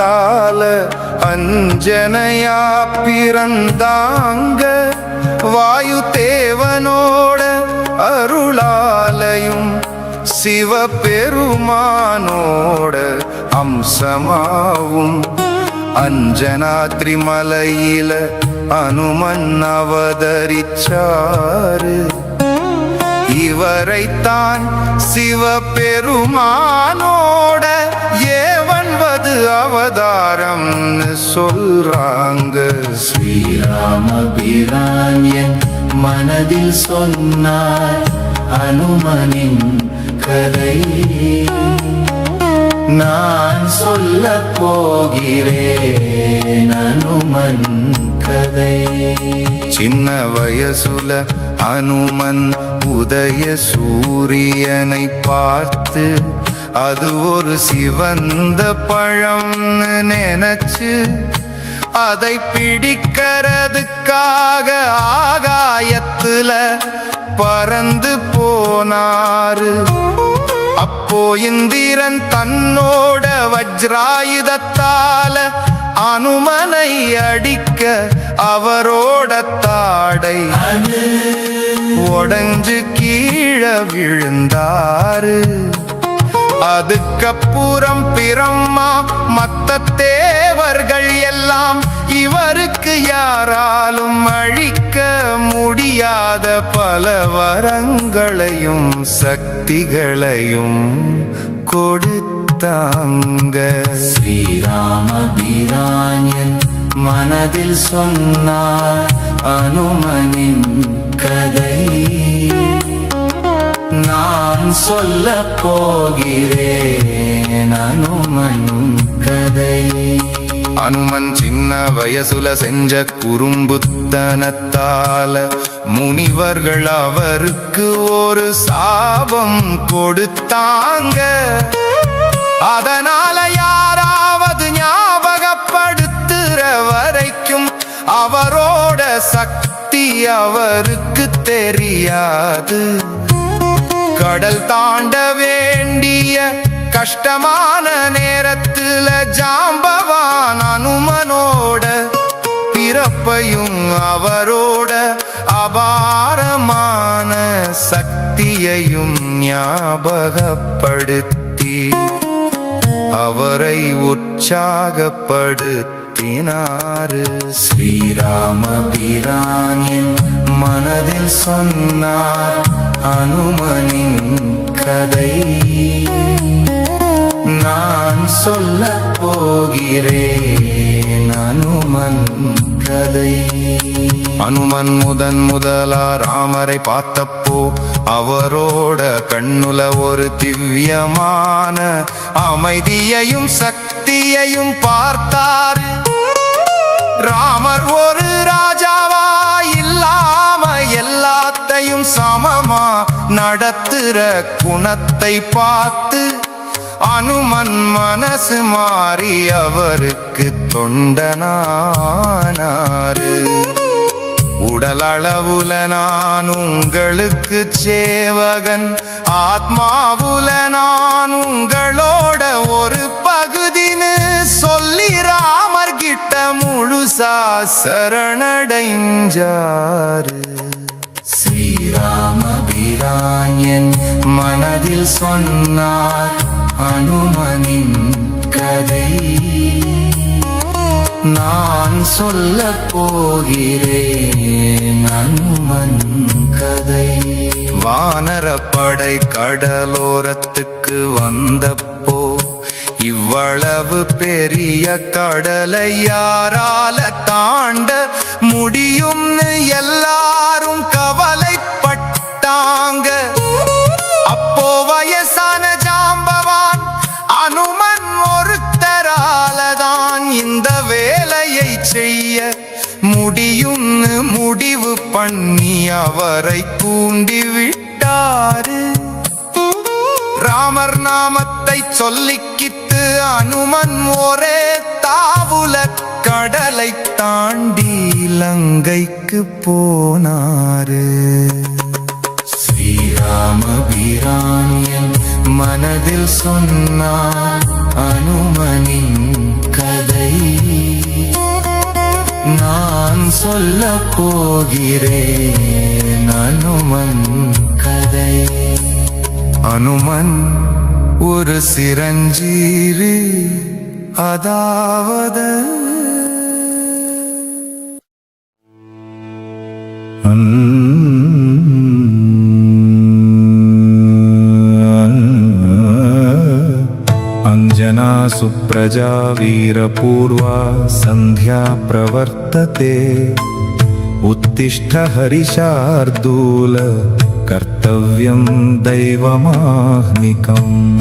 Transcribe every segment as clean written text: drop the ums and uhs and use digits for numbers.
கருத்தால அஞ்சனையா பிறந்தாங்க. வாயு தேவனோட அருளாலையும் சிவபெருமானோட அம்சமாவும் அஞ்சனாத்ரி மலையில அனுமன் அவதரிச்சாரு. இவரைத்தான் சிவபெருமானோட ஏவன்வது அவதாரம்னு சொல்றாங்க. ஸ்ரீராமபிரான் என் மனதில் சொன்னார் அனுமனின் கதை. நான் சொல்ல போகிறேன் அனுமன் கதை. சின்ன வயசுல அனுமன் உதய சூரியனை பார்த்து அது ஒரு சிவந்த பழம்னு நினைச்சு அதை பிடிக்கிறதுக்காக ஆகாயத்துல பறந்து போனாரு. அப்போ இந்திரன் தன்னோட வஜ்ராயுதத்தால அனுமனை அடிக்க அவரோட தாடை உடைஞ்சு கீழே விழுந்தாரு. அதுக்கப்புறம் பிரம்மா மத்த தேவர்கள் எல்லாம் இவருக்கு யாராலும் அழிக்க முடியாத பல வரங்களையும் சக்திகளையும் கொடுத்தாங்க. ஸ்ரீராமபிரான் என் மனதில் சொன்னார் அனுமனின் கதை. நான் சொல்ல போகிறேன் அனுமன் கதை. அனுமன் சின்ன வயசுல செஞ்ச குறும்புத்தனத்தால முனிவர்கள் அவருக்கு ஒரு சாபம் கொடுத்தாங்க. அதனால யாராவது ஞாபகப்படுத்துற வரைக்கும் அவரோட சக்தி அவருக்கு தெரியாது. கடல் தாண்ட வேண்டிய கஷ்டமான நேரத்துல ஜாம்பவான் அனுமனோட பிறப்பையும் அவரோட அபாரமான சக்தியையும் ஞாபகப்படுத்தி அவரை உற்சாகப்படுத்தினாரு. ஸ்ரீராமபிரான் என் மனதில் சொன்னார் அனுமனின் கதை. நான் சொல்ல போகிறேன் அனுமன் கதை. அனுமன் முதலா ராமரை பார்த்தப்போ அவரோட கண்ணுல ஒரு திவ்யமான அமைதியையும் சக்தியையும் பார்த்தார். ராமர் ஒரு ராஜாவா இல்லாம எல்லாத்தையும் சமமா நடத்துற குணத்தை பார்த்து அனுமன் மனசு மாறி அவருக்கு தொண்டனானாரு. உடலளவுல நான் உங்களுக்கு சேவகன், ஆத்மாவுல நான் உங்களோட ஒரு பகுதின்னு சொல்லி ராமர் கிட்ட முழுசா சரணடைஞ்சாரு. ஸ்ரீராமபிரான் என் மனதில் சொன்னார் அனுமனின் கதை. நான் சொல்ல போகிறேன் அனுமன் கதை. வானரப்படை கடலோரத்துக்கு வந்தப்போ இவ்வளவு பெரிய கடலை யாரால தாண்ட முடியும்னு எல்லாரும் கவலைப்பட்டாங்க. அப்போ வயசான ஜாம்பவான் அனுமன் ஒருத்தராலதான் இந்த வேலையை செய்ய முடியும்னு முடிவு பண்ணி அவரை தூண்டிவிட்டாரு. ராமர் நாமத்தை சொல்லிக்கிட்டு அனுமன் ஒரே தாவுல கடலை தாண்டி இலங்கைக்கு போனாரு. ஸ்ரீராமபிரான் என் மனதில் சொன்னார் அனுமனின் கதை. சொல்லப் போகிறேன் அனுமன் கதை. அனுமன் ஒரு சிரஞ்சீவி, அதாவது अंजना सुप्रजा वीरपूर्वा संध्या प्रवर्तते. उत्तिष्ठ हरिशार्दूल कर्तव्यं दैवमाह्निकम्.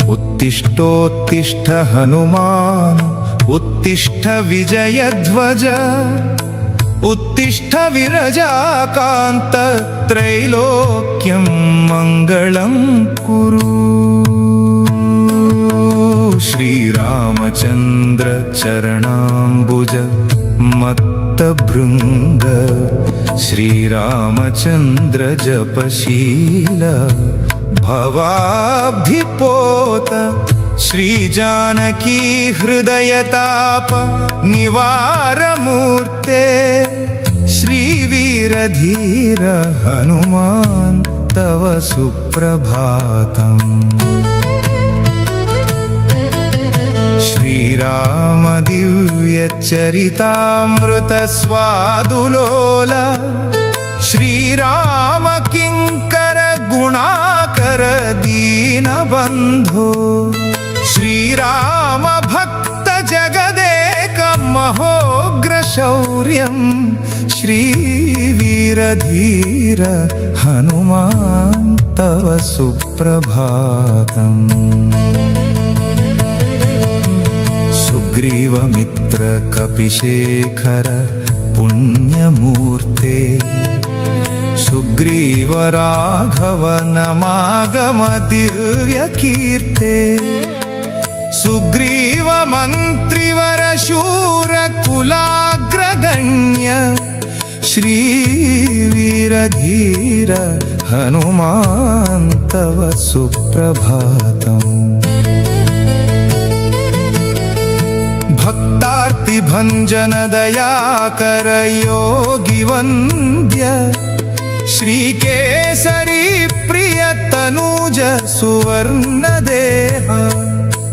उत्तिष्ठोत्तिष्ठ हनुमान् उत्तिष्ठ विजयध्वज. उत्तिष्ठ विरजाकान्त त्रैलोक्यं मङ्गलं कुरु. श्रीरामचन्द्र चरणाम्बुज मत्तभृङ्ग. श्रीरामचन्द्र जपशील भवाब्धिपोत. श्रीजानकी हृदयताप निवारमूर्ते. श्रीवीरधीर हनुमान् तव सुप्रभातम्. श्रीराम दिव्यचरितामृत स्वादुलोल. श्रीराम किङ्कर गुणाकर दीनबन्धो. श्रीराम भक्त जगदेक महोग्र शौर्यं. श्रीवीरधीर हनुमान् तव सुप्रभातम्. सुग्रीवमित्र कपिशेखर पुण्यमूर्ते. सुग्रीव राघव नमागम दिव्यकीर्ते. सुग्रीव मन्त्रिवर शूर कुलाग्रगण्य. श्रीवीरधीर हनुमान् तव सुप्रभातम्. भक्तार्तिभञ्जन दयाकर योगिवन्द्य. श्रीकेसरी प्रिय तनूज सुवर्णदेह.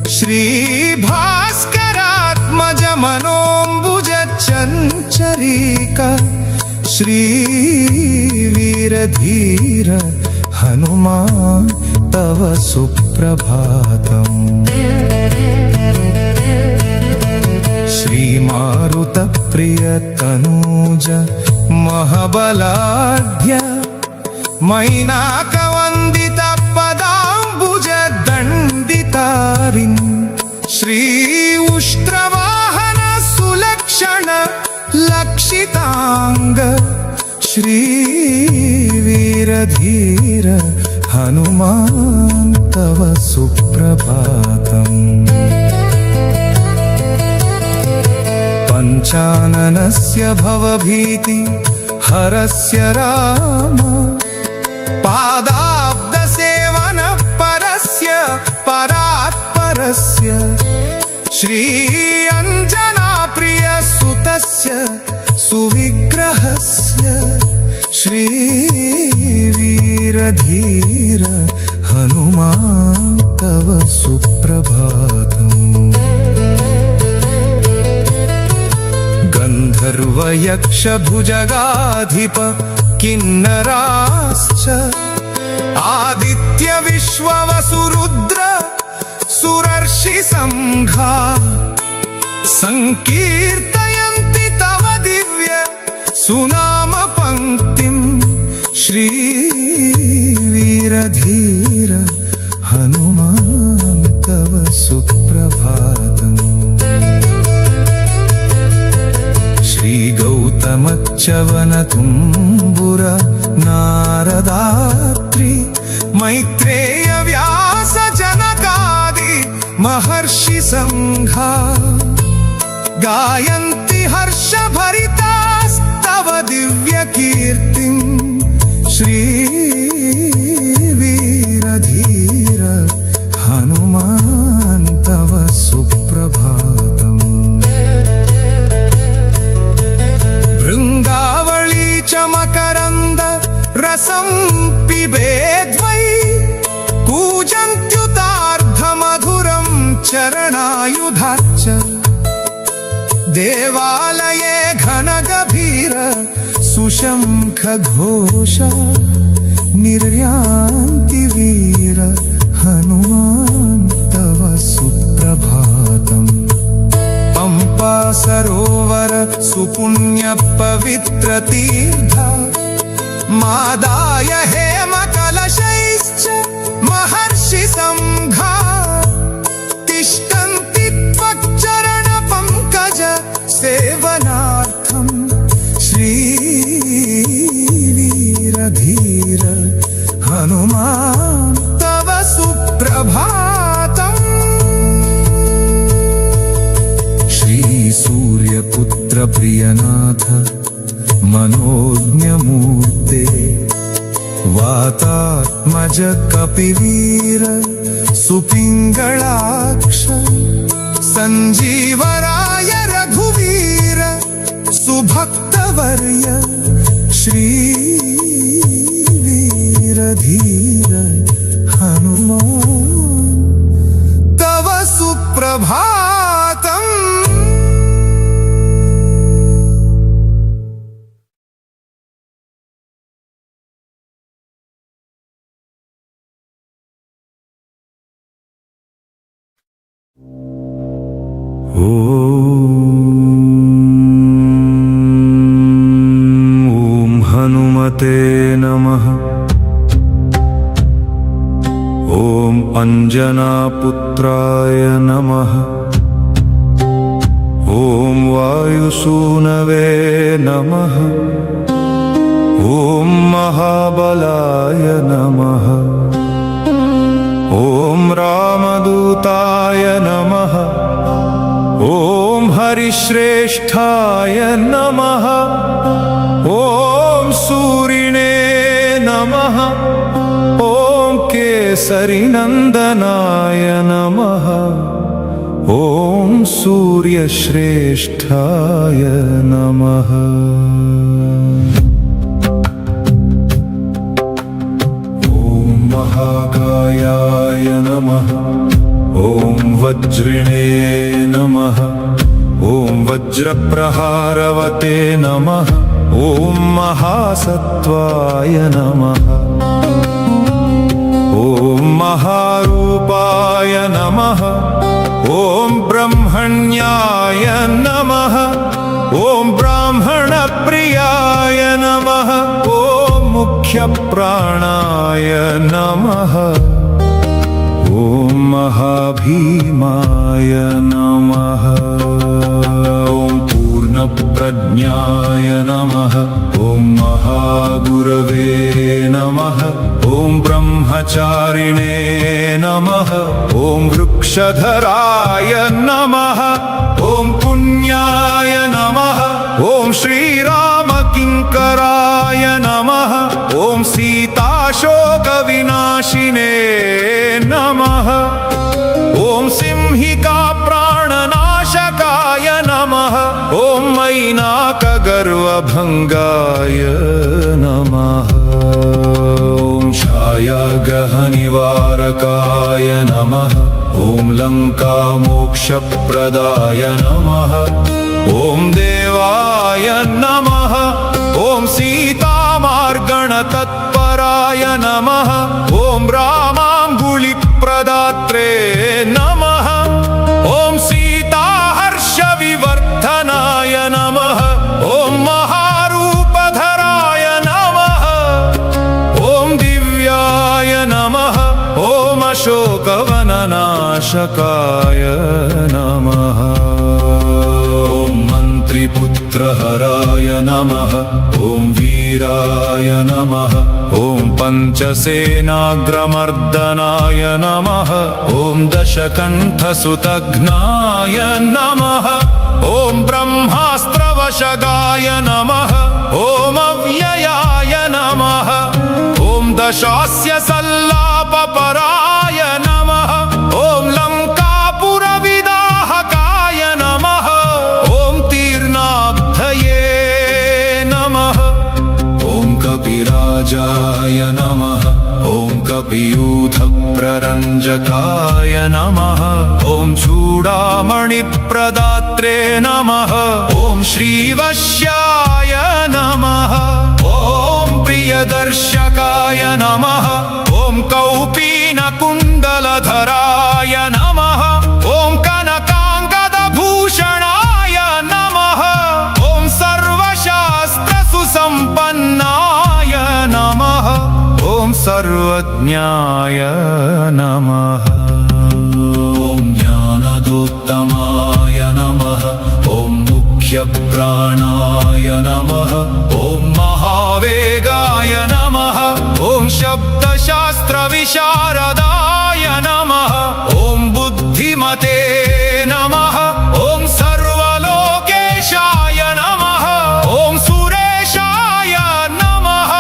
श्रीभास्करात्मज मनोऽम्बुज चञ्चरीक. श्रीवीरधीर हनुमान् तव सुप्रभातम्. श्रीमारुतप्रिय तनूज महबलाढ्य. मैनाकवन्दित पदाम्बुज दण्डितारिन्. श्री उष्ट्रवाहन सुलक्षण लक्षितांग. श्रीवीरधीर हनुमान् तव सुप्रभातम्. पञ्चाननस्य भवभीति हरस्य राम. पादाब्दसेवन परस्य परात्परस्य. श्री अंजना प्रिय सुतस्य सुविग्रहस्य. श्रीवीरधीर हनुमान् तव सुप्रभातम्. गन्धर्वयक्ष भुजगाधिप किन्नराश्च. आदित्य विश्ववसुरुद्र सुरर्षि संघा. संकीर्तयन्ति तव दिव्य सुनाम पंक्तिम्. श्रीवीरधीर हनुमान् तव सुप्रभातम्. श्रीगौतमच्चवनतुम्बुर नारदात्रि. मैत्रेय व्यास जनकादि महर्षि संघा. गायन्ति हर्षभरितास्तव दिव्य कीर्तिम्. श्रीवीरधीर हनुमान् तव सुप्रभातम्. देवालये घनगभीर सुशङ्खघोष निर्यान्ति वीर हनुमान् तव सुप्रभातम् पम्पा सरोवर सुपुण्य पवित्र तीर्थ मादाय हेम कलशैश्च महर्षि संघा तिष्ठन्ति त्वच्चरण पंकज सेवनार्थम् श्रीवीरधीर हनुमान् तव सुप्रभातम् श्री सूर्यपुत्र प्रियनाथ मनोज्ञमूर्ते वातात्मज कपिवीर सुपिङ्गळाक्ष सञ्जीवराय रघुवीर सुभक्तवर्य श्रीवीरधीर हनुमान् तव सुप्रभातम् ॐ हनुमते नमः। ॐ अंजनापुत्राय नमः। ॐ वायुसूनवे नमः। ॐ महाबलाय नमः। ॐ रामदूताय नमः। ॐ हरिश्रेष्ठाय नमः। ॐ सूरिणे नमः। ॐ केसरीनन्दनाय नमः। ॐ सूर्यश्रेष्ठाय नमः। ॐ महाकायाय नमः। ॐ वज्रिणे नमः। ॐ वज्रप्रहारवते नमः। ॐ महासत्त्वाय नमः। ॐ महारूपाय नमः। ॐ ब्रह्मण्याय नमः। ॐ ब्राह्मणप्रियाय नमः। ॐ मुख्यप्राणाय नमः। ॐ महाभीमाय नमः। ॐ पूर्णप्रज्ञाय नमः। ॐ महागुरवे नमः। ॐ ब्रह्मचारिणे नमः। ॐ वृक्षधराय नमः। ॐ पुण्याय नमः। ॐ श्रीरामकिङ्कराय नमः। ॐ सीताशोकविनाशिने नमः। ॐ सिंहिका प्राणनाशकाय नमः। ॐ मैनाकगर्वभङ्गाय नमः। ॐ छायाग्रहनिवारकाय नमः। ॐ लङ्कामोक्षप्रदाय नमः। ॐ देवाय नमः। ॐ सीतामार्गणतत्पराय नमः। ॐ रामाङ्गुलिप्रदात्रे नमः। ॐ सीताहर्षविवर्धनाय नमः। ॐ महारूपधराय नमः। ॐ दिव्याय नमः। ॐ अशोकवननाशकाय नमः। ॐ मन्त्रिपुत्रहराय नमः। ॐ वीराय नमः। ॐ पञ्चसेनाग्रमर्दनाय नमः। ॐ दशकण्ठसुतघ्नाय नमः। ॐ ब्रह्मास्त्रवशगाय नमः। ॐ अव्ययाय नमः। ॐ दशास्य सल्लापपराय नमः। ॐ लङ्कापुरविदाहकाय नमः। ॐ तीर्णाब्धये नमः। ॐ कपिराजाय नमः। ॐ कपियूथप्ररञ्जकाय नमः। ॐ ॐ चूडामणिप्रदात्रे नमः ॐ श्रीवश्याय नमः ॐ प्रियदर्शकाय नमः ॐ कौपीनकुण्डलधराय नमः ॐ कनकाङ्गदभूषणाय नमः ॐ सर्वशास्त्रसुसम्पन्नाय नमः ॐ सर्वज्ञाय नमः ॐ ज्ञानदोत्तमाय नमः ॐ मुख्यप्राणाय नमः ॐ महावेगाय नमः ॐ शब्दशास्त्रविशारदाय नमः ॐ बुद्धिमते नमः ॐ सर्वलोकेशाय नमः ॐ सुरेशाय नमः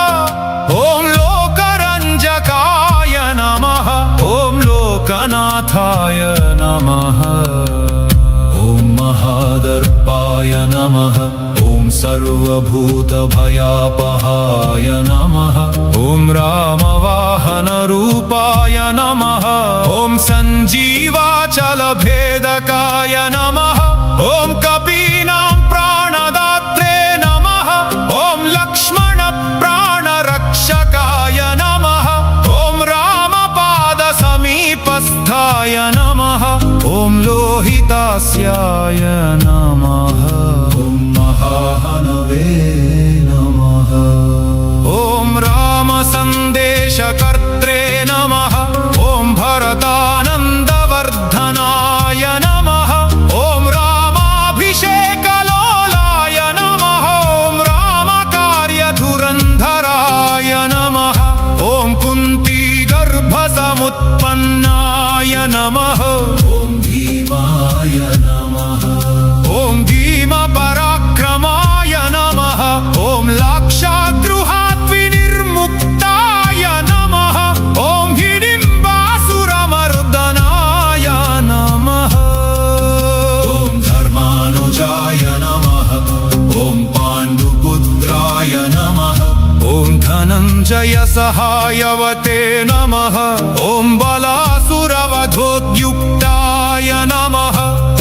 ॐ लोकरञ्जकाय नमः ॐ लोकनाथाय नमः ॐ महादर्पाय नमः ॐ सर्वभूतभयापहाय नमः ॐ रामवाहनरूपाय नमः ॐ सञ्जीवाचलभेदकाय नमः ॐ कपीनां प्राणदात्रे नमः ॐ लक्ष्मणप्राणरक्षकाय नमः ॐ रामपादसमीपस्थाय नमः ॐ लोहितास्याय नमः ॐ महाहनवे नमः ॐ रामसन्देशकर्त्रे नमः ॐ भरतानन्दवर्धनाय नमः ॐ रामाभिषेकलोलाय नमः ॐ रामकार्यधुरन्धराय नमः ॐ कुन्तीगर्भसमुत्पन्नाय नमः ॐ भीमाय नमः ॐ भीमपराक्रमाय नमः ॐ लाक्षागृहाद्विनिर्मुक्ताय नमः ॐ हिडिम्बासुरमर्दनाय नमः ॐ धर्मानुजाय नमः ॐ पाण्डुपुत्राय नमः ॐ धनञ्जयसहायवते नमः ॐ बलासुरवधोद्युक्ताय नमः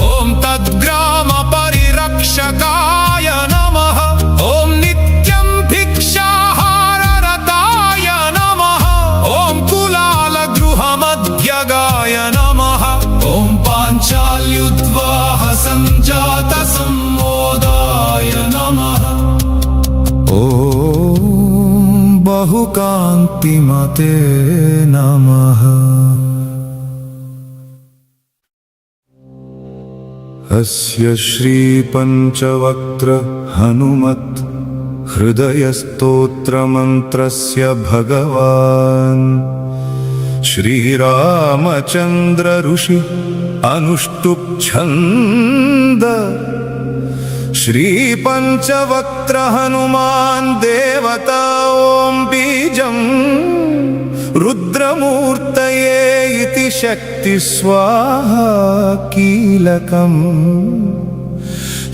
ॐ तद्ग्रामपरिरक्षकाय नमः ॐ नित्यं भिक्षाहाररताय नमः ॐ कुलालगृहमध्यगाय नमः ॐ पाञ्चाल्युद्वाहसञ्जातसम्मोदाय नमः ॐ बहुकान्तिमते नमः अस्य श्रीपञ्चवक्त्र हनुमत् हृदयस्तोत्रमन्त्रस्य भगवान् श्रीरामचन्द्र ऋषि अनुष्टुप् छन्द श्रीपञ्चवक्त्र हनुमान् देवता ॐ बीजम् रुद्रमूर्तये इति शक्ति स्वाहा कीलकम्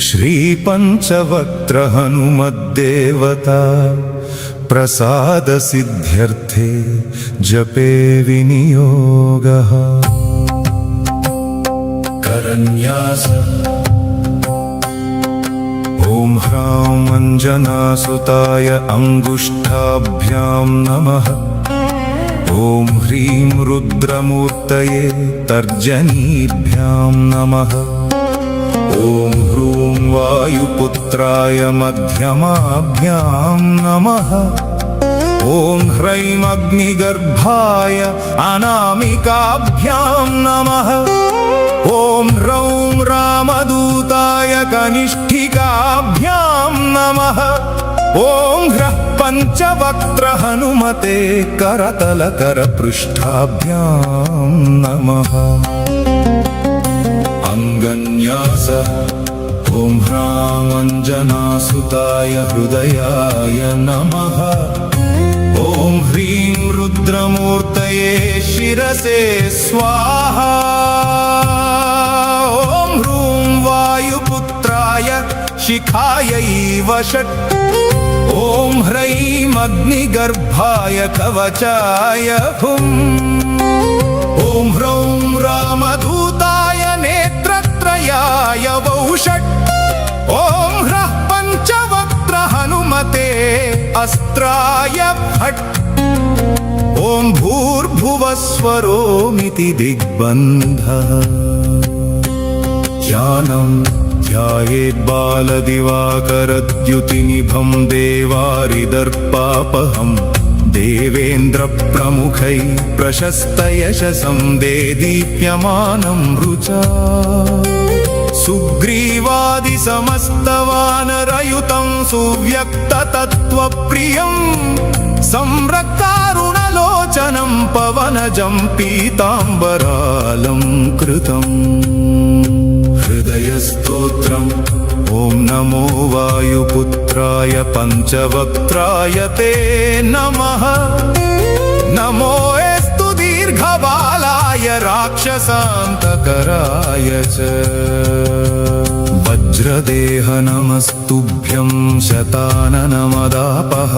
श्रीपञ्चवक्त्र हनुमद्देवता प्रसादसिद्ध्यर्थे जपे विनियोगः करन्यास ॐ ह्रां अञ्जनासुताय अङ्गुष्ठाभ्यां नमः ॐ ह्रीं रुद्रमूर्तये तर्जनीभ्यां नमः ॐ ह्रूं वायुपुत्राय मध्यमाभ्यां नमः ॐ ह्रैं अग्निगर्भाय अनामिकाभ्यां नमः ॐ ह्रौं रामदूताय कनिष्ठिकाभ्यां नमः ॐ ह्रः पञ्चवक्त्र हनुमते करतलकरपृष्ठाभ्यां नमः अङ्गन्यास ॐ ह्रां अञ्जनासुताय हृदयाय नमः ॐ ह्रीं रुद्रमूर्तये शिरसे स्वाहा ॐ ह्रूं वायुपुत्राय शिखायै वषट् ॐ ह्रैं अग्निगर्भाय कवचाय हुम् ॐ ह्रौं रामदूताय षट् ॐ ह्रः पञ्चवक्त्र हनुमते अस्त्राय फट् ॐ भूर्भुवस्वरोमिति दिग्बन्धः ध्यानं ध्यायेद्बालदिवाकरद्युतिनिभं देवारिदर्पापहं देवेन्द्रप्रमुखै प्रशस्तयशसं देदीप्यमानं रुचा सुग्रीवादिसमस्तवानरयुतं सुव्यक्ततत्त्वप्रियं सम्रक्तारुणलोचनं पवनजं पीताम्बरालङ्कृतम् हृदयस्तोत्रम् ॐ नमो वायुपुत्राय पञ्चवक्त्राय ते नमः नमोऽस्तु दीर्घबालाय राक्षसान्तकराय च वज्रदेह नमस्तुभ्यं शताननमदापः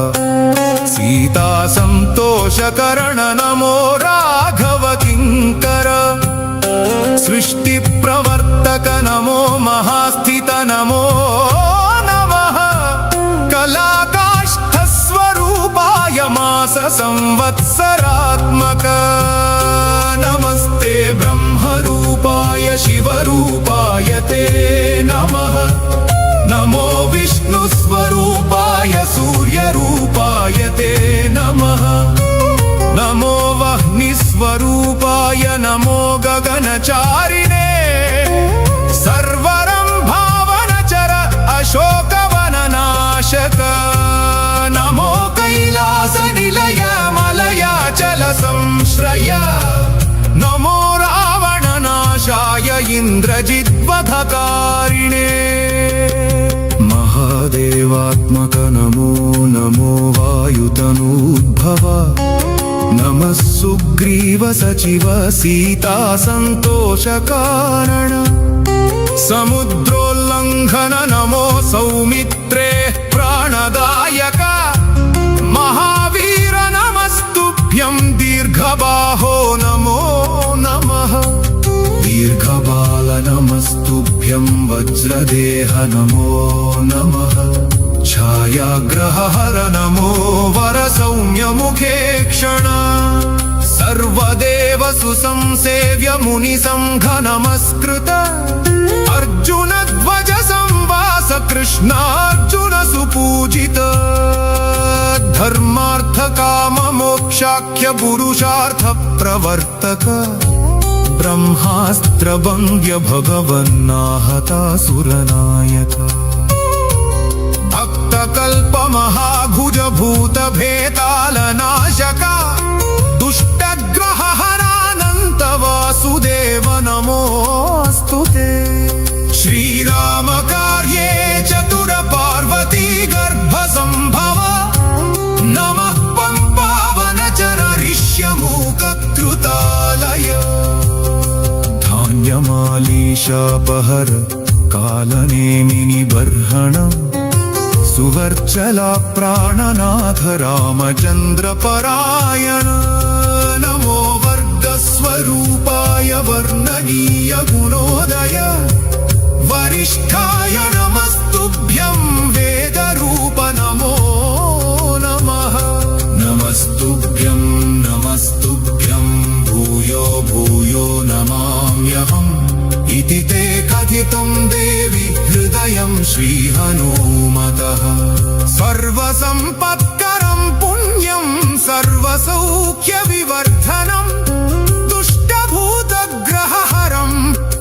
सीतासन्तोषकर्ण नमो राघव किङ्कर सृष्टिप्रवर्तक नमो महास्थित नमो नमः कलाकाष्ठस्वरूपाय मास संवत्सरात्मक नमस्ते ब्रह्मरूपाय शिवरूपाय ते नमः नमो विष्णुस्वरूपाय सूर्यरूपाय ते नमः नमो वह्निस्वरूपाय नमो गगनचारिणे सर्वरं भावनचर अशोकवननाशक नमो कैलासनिलय मलयाचल संश्रय नमो रावणनाशाय इन्द्रजिद्वधकारिणे महादेवात्मक नमो नमो वायुतनूद्भव नमः सुग्रीव सचिव सीता सन्तोषकारण समुद्रोल्लङ्घन नमो सौमित्रे प्राणदायक महावीर नमस्तुभ्यं दीर्घबाहो नमो नमः दीर्घबाल नमस्तुभ्यं वज्रदेह नमो नमः छायाग्रहहर नमो वरसौम्यमुखे क्षण सर्वदेव सुसंसेव्य मुनिसङ्घ नमस्कृत अर्जुन ध्वज संवास कृष्णार्जुन सुपूजित धर्मार्थ काम मोक्षाख्य पुरुषार्थ प्रवर्तक ब्रह्मास्त्र भङ्ग्य भगवन्नाहतासुरनायक कल्पमहाभुज भूत भेतालनाशक दुष्टग्रहहरानन्त वासुदेव नमोऽस्तु ते श्रीराम कार्ये चतुर पार्वती गर्भ संभव नमः पम्पावनचर ऋष्यमूककृतालय धान्यमालीशापहर कालनेमिनि बर्हणम् सुवर्चला प्राणनाथ रामचन्द्र परायण नमो वर्गस्वरूपाय वर्णनीय गुणोदय वरिष्ठाय नमस्तुभ्यं वेदरूप नमो नमः नमस्तुभ्यं भूयो भूयो नमाम्यहम् इति ते कथितं देवि हृदयं श्रीहनुमतः सर्वसम्पत्करं पुण्यं सर्वसौख्यविवर्धनं दुष्टभूतग्रहहरं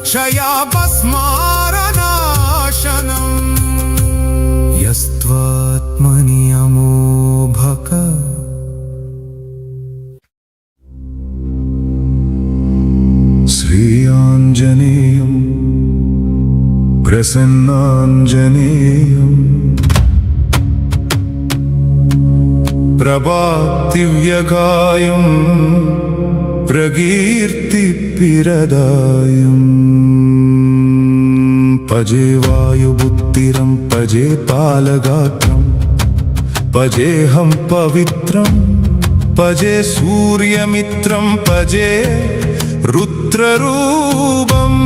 क्षयापस्मारनाशनम् यस्त्वात्मनि अमोघक श्रीयाञ्जनेयं प्रसन्नाञ्जनेयं प्रभातिव्यगायं प्रकीर्तिप्रदायम् पजे वायुबुत्तिरं पजे पालगात्रं पजेऽहं पवित्रं पजे सूर्यमित्रं पजे रुद्ररूपम्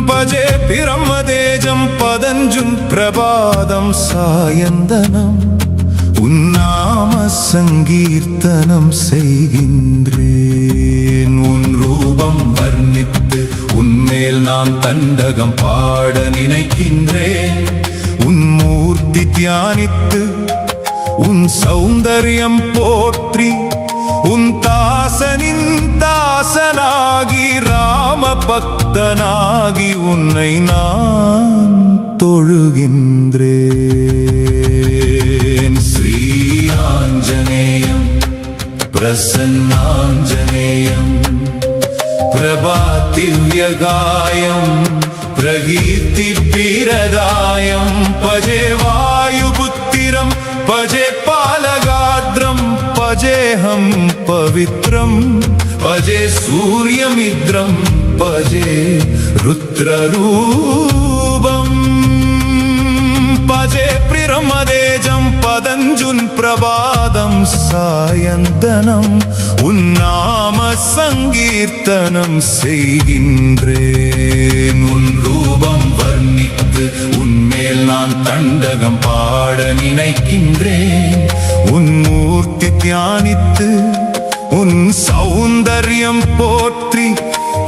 पजे பிரம்மதேஜம் பதஞ்சும் பிரபாதம் சாயந்தனம் உன்னாம சங்கீர்த்தனம் செய்கின்றேன். உன் ரூபம் வர்ணித்து உன்மேல் நான் தண்டகம் பாட நினைக்கின்றேன். உன் மூர்த்தி தியானித்து உன் சௌந்தர்யம் போற்றி உன் தாசனின் தாசனாகி ராம பக்தனாகி உன்னை நான் தொழுகின்றேன். ஸ்ரீ ஆஞ்சநேயம் பிரசன்னாஞ்சநேயம் பிரபாதிவ்யகாயம் பிரகீர்த்தி பிரதாயம் பஜே வாயுபுத்திரம் பஜே பாலகாத்ரம் பஜேஹம் பவித்ரம் பஜே சூரியமித்ரம் பஜே ருத்ரரூபம் பஜே பிரமதேஜம் பதஞ்சுன் பிரபாதம் சாயந்தனம் உன்னாம சங்கீர்த்தனம் செய்கின்றேன். உன் ரூபம் வர்ணித்து உன்மேல் நான் தண்டகம் பாட நினைக்கின்றேன். உன் மூர்த்தி தியானித்து உன் சௌந்தர்யம் போற்றி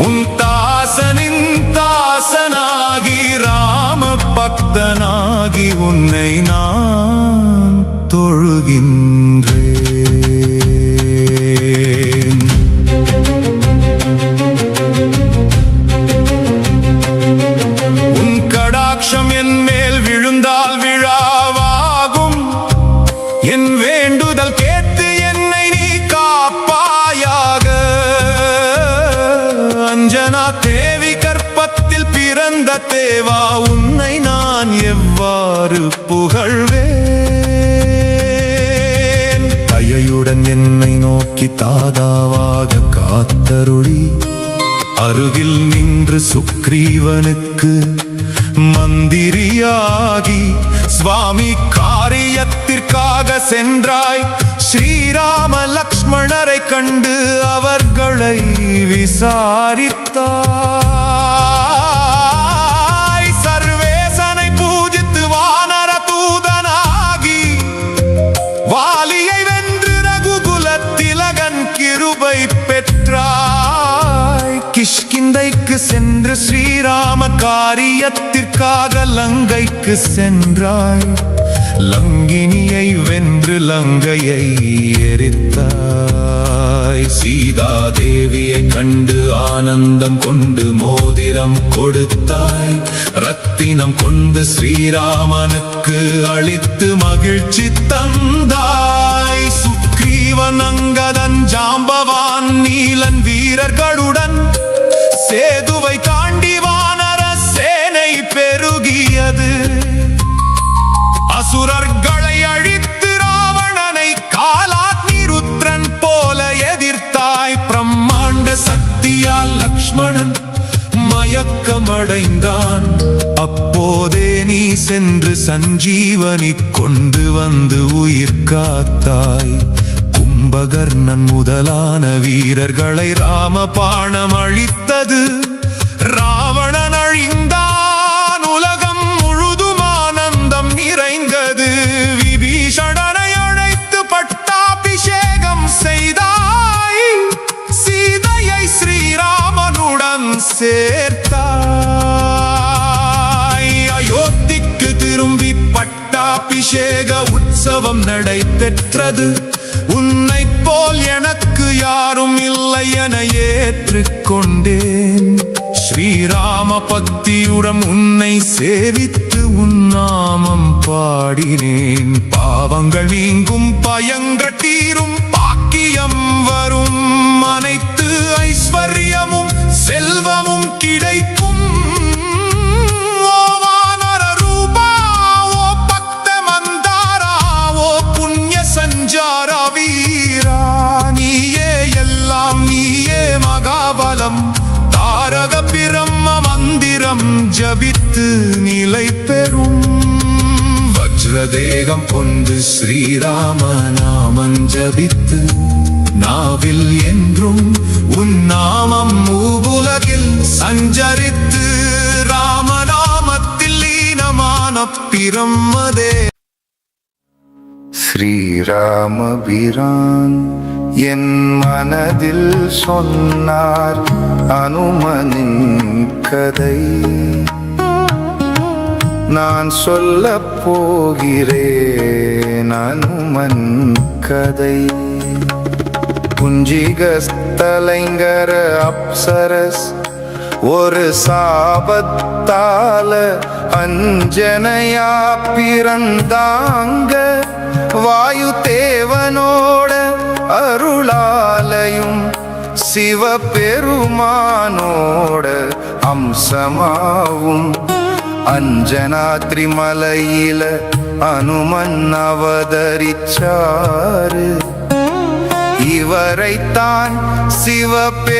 உன் தாசனின் தாசனாகி ராம பக்தனாகி உன்னை நான் தொழுகின்றேன். உன் கடாட்சம் என் மேல் விழுந்தால் விழாவாகும். என் வேண்டுதல் கேட்டு என்னை நீ காப்பாயாக. அஞ்சனா தேவி கற்பத்தில் பிறந்த தேவா உன்னை நான் எவ்வாறு புகழ்வேன். தயையுடன் என்னை நோக்கி தாதாவாக காத்தருளி அருகில் நின்று சுக்ரீவனுக்கு மந்திரியாகி சுவாமி காரியத்திற்காக சென்றாய். ஸ்ரீராம லக்ஷ்மணரை கண்டு அவர்களை விசாரித்தாய். சர்வேசனை பூஜித்து வானர தூதனாகி வாலியை வென்று ரகுகுல திலகன் கிருபை பெற்றாய். கிஷ்கிந்தைக்கு சென்று ஸ்ரீராம காரியத்திற்காக லங்கைக்கு சென்றாய். லங்கினியை வென்று லங்கையை எரித்தாய். சீதாதேவியை கண்டு ஆனந்தம் கொண்டு மோதிரம் கொடுத்தாய். ரத்தினம் கொண்டு ஸ்ரீராமனுக்கு அளித்து மகிழ்ச்சி தந்தாய். சுக்ரீவன் அங்கதன் ஜாம்பவான் நீலன் வீரர்களுடன் சேதுவை தாண்டி வானர சேனை பெருகியது. அசுரர்களை அழித்து ராவணனை காலாக்னி ருத்ரன் போல எதிர்த்தாய். பிரம்மாண்ட சக்தியால் லக்ஷ்மணன் மயக்கமடைந்தான். அப்போதே நீ சென்று சஞ்சீவனி கொண்டு வந்து உயிர் காத்தாய். கும்பகர்ணன் முதலான வீரர்களை ராமபாணம் அழித்தது. ராவணன் அழிந்தான். உலகம் முழுதும் ஆனந்தம் நிறைந்தது. விபீஷணனை அழைத்து பட்டாபிஷேகம் செய்தாய். சீதையை ஸ்ரீராமனுடன் சேர்த்தாய். அயோத்திக்கு திரும்பி பட்டாபிஷேக உற்சவம் நடைபெற்றது. உன்னை போல் எனக்கு யாரும் இல்லை என ஏற்றுக்கொண்டேன். ஸ்ரீராம பக்தியுடன் உன்னை சேவித்து உன் நாமம் பாடினேன். பாவங்கள் நீங்கும் பயங்கள் தீரும் பாக்கியம் வரும். அனைத்து ஐஸ்வர்யமும் செல்வமும் கிடைக்கும். ஓ வானர ரூபா, ஓ பக்த மந்தாரா, ஓ புண்ணிய சஞ்சார வீரா, நீயே எல்லாம், நீயே மகாபலம். தாரக பிரம்ம மந்திரம் ஜபித்து நிலை பெறும். வஜ்ரதேகம் கொண்டு ஸ்ரீராம நாமம் ஜபித்து நாவில் என்றும் உன் நாமம் மூவுலகில் சஞ்சரித்து ராமனா பிரம்மதே. ஸ்ரீராமபிரான் என் மனதில் சொன்னார் அனுமனின் கதை. நான் சொல்லப் போகிறேன் அனுமன் கதை. குஞ்சிகஸ்தலைங்கர அப்சரஸ் ஒரு சாபத்தால அஞ்சனையா பிறந்தாங்க. வாயு தேவனோட அருளாலையும் சிவபெருமானோட அம்சமாவும் அஞ்சனாத்ரி மலையில அனுமன் அவதரிச்சாரு. இவரைத்தான் சிவபெருமானோட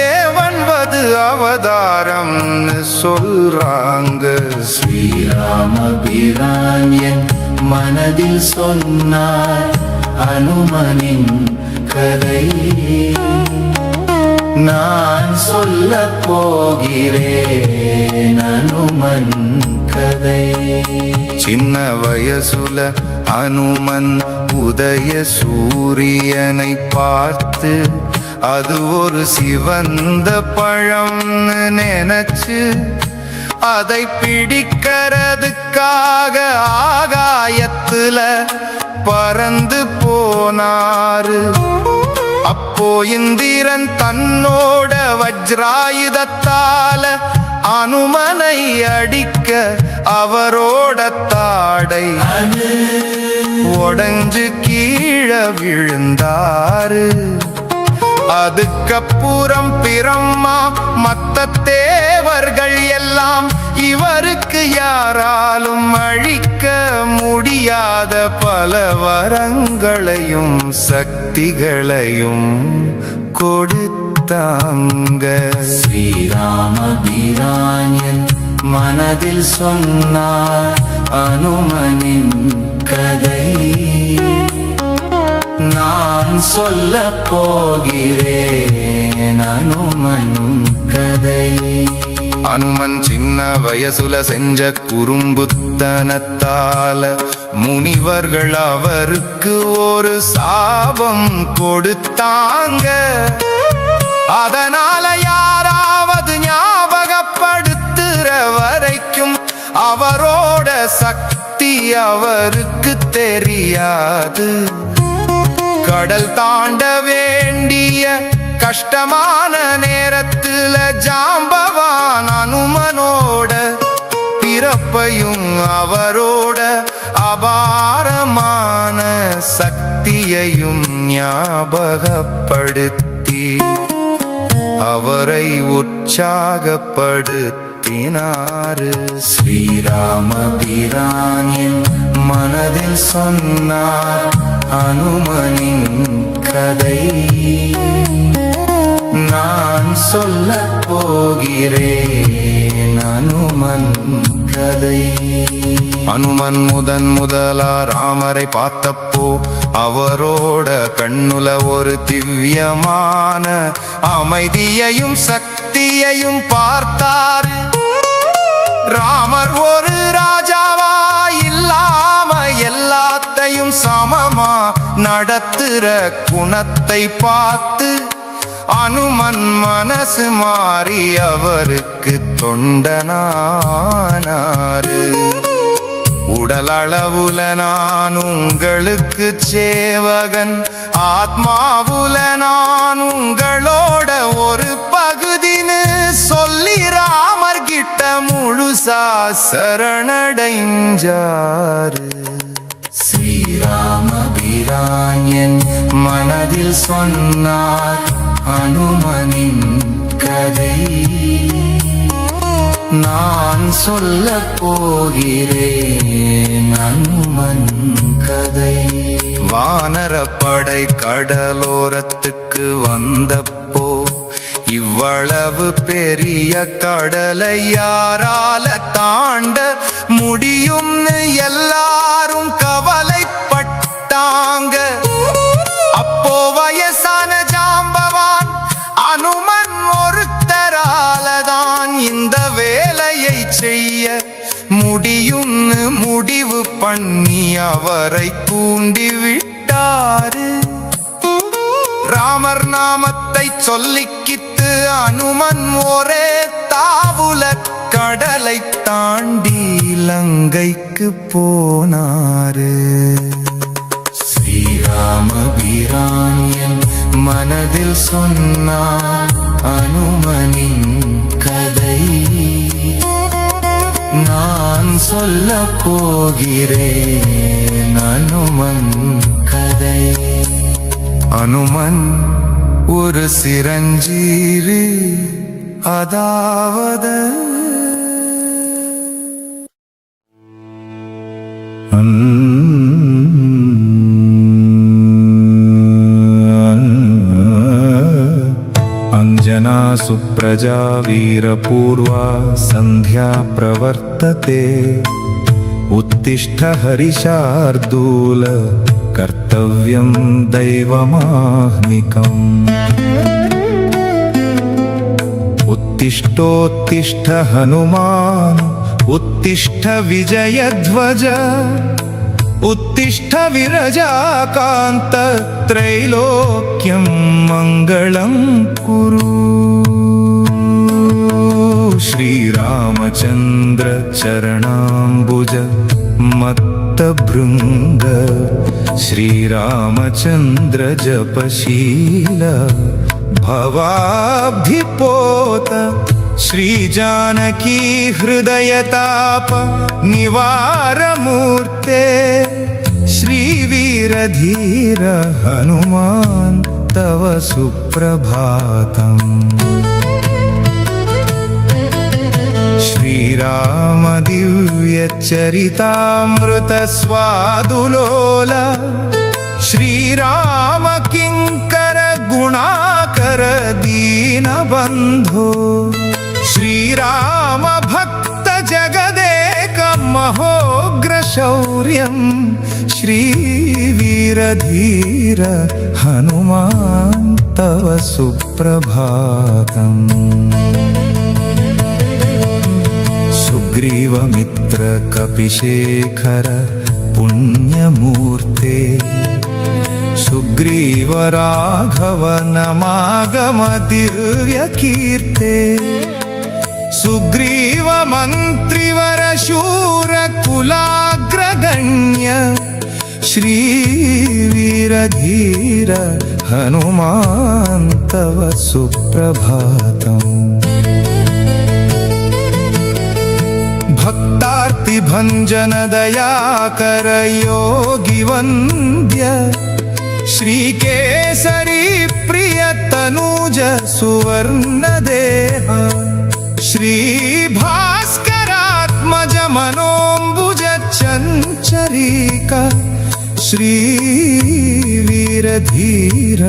ஏவன்வது அவதாரம்னு சொல்றாங்க. ஸ்ரீராமபிரான் என் மனதில் சொன்னார் அனுமனின் கதை. நான் சொல்லப் போகிறேன் அனுமன் கதை. சின்ன வயசுல அனுமன் உதய சூரியனை பார்த்து அது ஒரு சிவந்த பழம்னு நினைச்சு அதை பிடிக்கிறதுக்காக ஆகாயத்துல பறந்து போனாரு. அப்போ இந்திரன் தன்னோட வஜ்ராயுதத்தால அனுமனை அடிக்க அவரோட தாடை உடைஞ்சு கீழே விழுந்தாரு. அதுக்கப்புறம் பிரம்மா மத்த தேவர்கள் எல்லாம் இவருக்கு யாராலும் அழிக்க முடியாத பல வரங்களையும் சக்திகளையும் கொடுத்தாங்க. ஸ்ரீராமபிரான் என் மனதில் சொன்னார் அனுமனின் கதை. நான் சொல்லப் போகிறேன் அனுமன் கதை. அனுமன் சின்ன வயசுல செஞ்ச குறும்புத்தனத்தால முனிவர்கள் அவருக்கு ஒரு சாபம் கொடுத்தாங்க. அதனால யாராவது ஞாபகப்படுத்துற வரைக்கும் அவரோட சக்தி அவருக்கு தெரியாது. கடல் தாண்ட வேண்டிய கஷ்டமான நேரத்துல ஜாம்பவான் அனுமனோட பிறப்பையும் அவரோட அபாரமான சக்தியையும் ஞாபகப்படுத்தி அவரை உற்சாகப்படுத்தினாரு. ஸ்ரீராமபிரான் என் மனதில் சொன்னார் அனுமனின் கதை. நான் சொல்லப் போகிறேன் அனுமன் கதை. அனுமன் முதலா ராமரை பார்த்தப்போ அவரோட கண்ணுல ஒரு திவ்யமான அமைதியையும் சக்தியையும் பார்த்தார். ராமர் ஒரு ராஜாவா இல்லாம எல்லாத்தையும் சமமா நடத்துற குணத்தை பார்த்து அனுமன் மனசு மாறி அவருக்கு தொண்டனானாரு. உடலளவுல நான் உங்களுக்கு சேவகன், ஆத்மாவுல நான் உங்களோட ஒரு பகுதின்னு சொல்லி ராமர் கிட்ட முழுசா சரணடைஞ்சாரு. ஸ்ரீராமபிரான் என் மனதில் சொன்னார் அனுமனின் கதை. நான் சொல்லப் போகிறேன் அனுமன் கதை. வானரப்படை கடலோரத்துக்கு வந்தப்போ இவ்வளவு பெரிய கடலை யாரால தாண்ட முடியும்னு எல்லாரும் கவலைப்பட்டாங்க. அப்போ வயசான ஜாம்பவான் அனுமன் ஒருத்தராலதான் இந்த வேலையை செய்ய முடியும்னு முடிவு பண்ணி அவரை தூண்டிவிட்டாரு. ராமர் நாமத்தை சொல்லிக்கிட்டு அனுமன் ஒரே தாவுல கடலை தாண்டி இலங்கைக்கு போனாரு. ஸ்ரீராமபிரான் என் மனதில் சொன்னார் அனுமனின் கதை. நான் சொல்ல போகிறேன் அனுமன் கதை. அனுமன் ஒரு சிரஞ்சீவி, அதாவது अंजना सुप्रजा वीरपूर्वा संध्या प्रवर्तते. उत्तिष्ठ हरिशार्दूल कर्तव्यं दैवमाह्निकम्. उत्तिष्ठोत्तिष्ठ हनुमान् उत्तिष्ठ विजयध्वज. उत्तिष्ठ विरजाकान्त त्रैलोक्यं मङ्गलं कुरु. श्रीरामचन्द्र चरणाम्बुज मत्तभृङ्ग. श्रीरामचन्द्र जपशील भवाब्धिपोत. श्रीजानकी हृदयताप निवारमूर्ते. श्रीवीरधीर हनुमान् तव सुप्रभातम्. श्रीराम दिव्यचरितामृत स्वादुलोल. श्रीराम किङ्कर गुणाकर दीनबन्धो. श्रीराम भक्त जगदेक महोग्र शौर्यं. श्रीवीरधीर हनुमान् तव सुप्रभातम्. सुग्रीवमित्र कपिशेखर पुण्यमूर्ते. सुग्रीव राघव नमागम दिव्यकीर्ते. सुग्रीव मन्त्रिवर शूर कुलाग्रगण्य. श्रीवीरधीर हनुमान् तव सुप्रभातम्. भक्तार्ति भञ्जन दयाकर योगी वन्द्य. श्रीकेसरी प्रिय तनूज सुवर्ण देह. श्रीभास्करात्मज मनोऽम्बुज चञ्चरीक. श्रीवीरधीर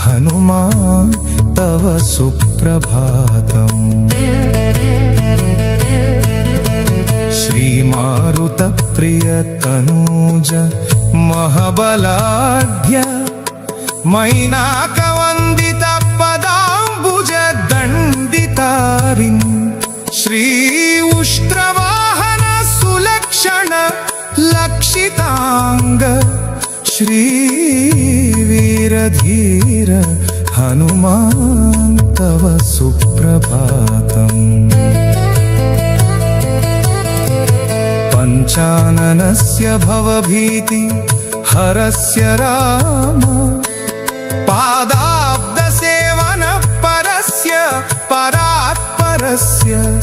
हनुमान् तव सुप्रभातम्. श्रीमारुतप्रिय तनूज महबलाढ्य. मैनाकवन्दित पदाम्बुज दण्डितारिन्. श्री उष्ट्रवाहन सुलक्षण लक्षितांग. श्रीवीरधीर हनुमान् तव सुप्रभातम्. पञ्चाननस्य भवभीति हरस्य राम. पादाब्दसेवन परस्य परात्परस्य.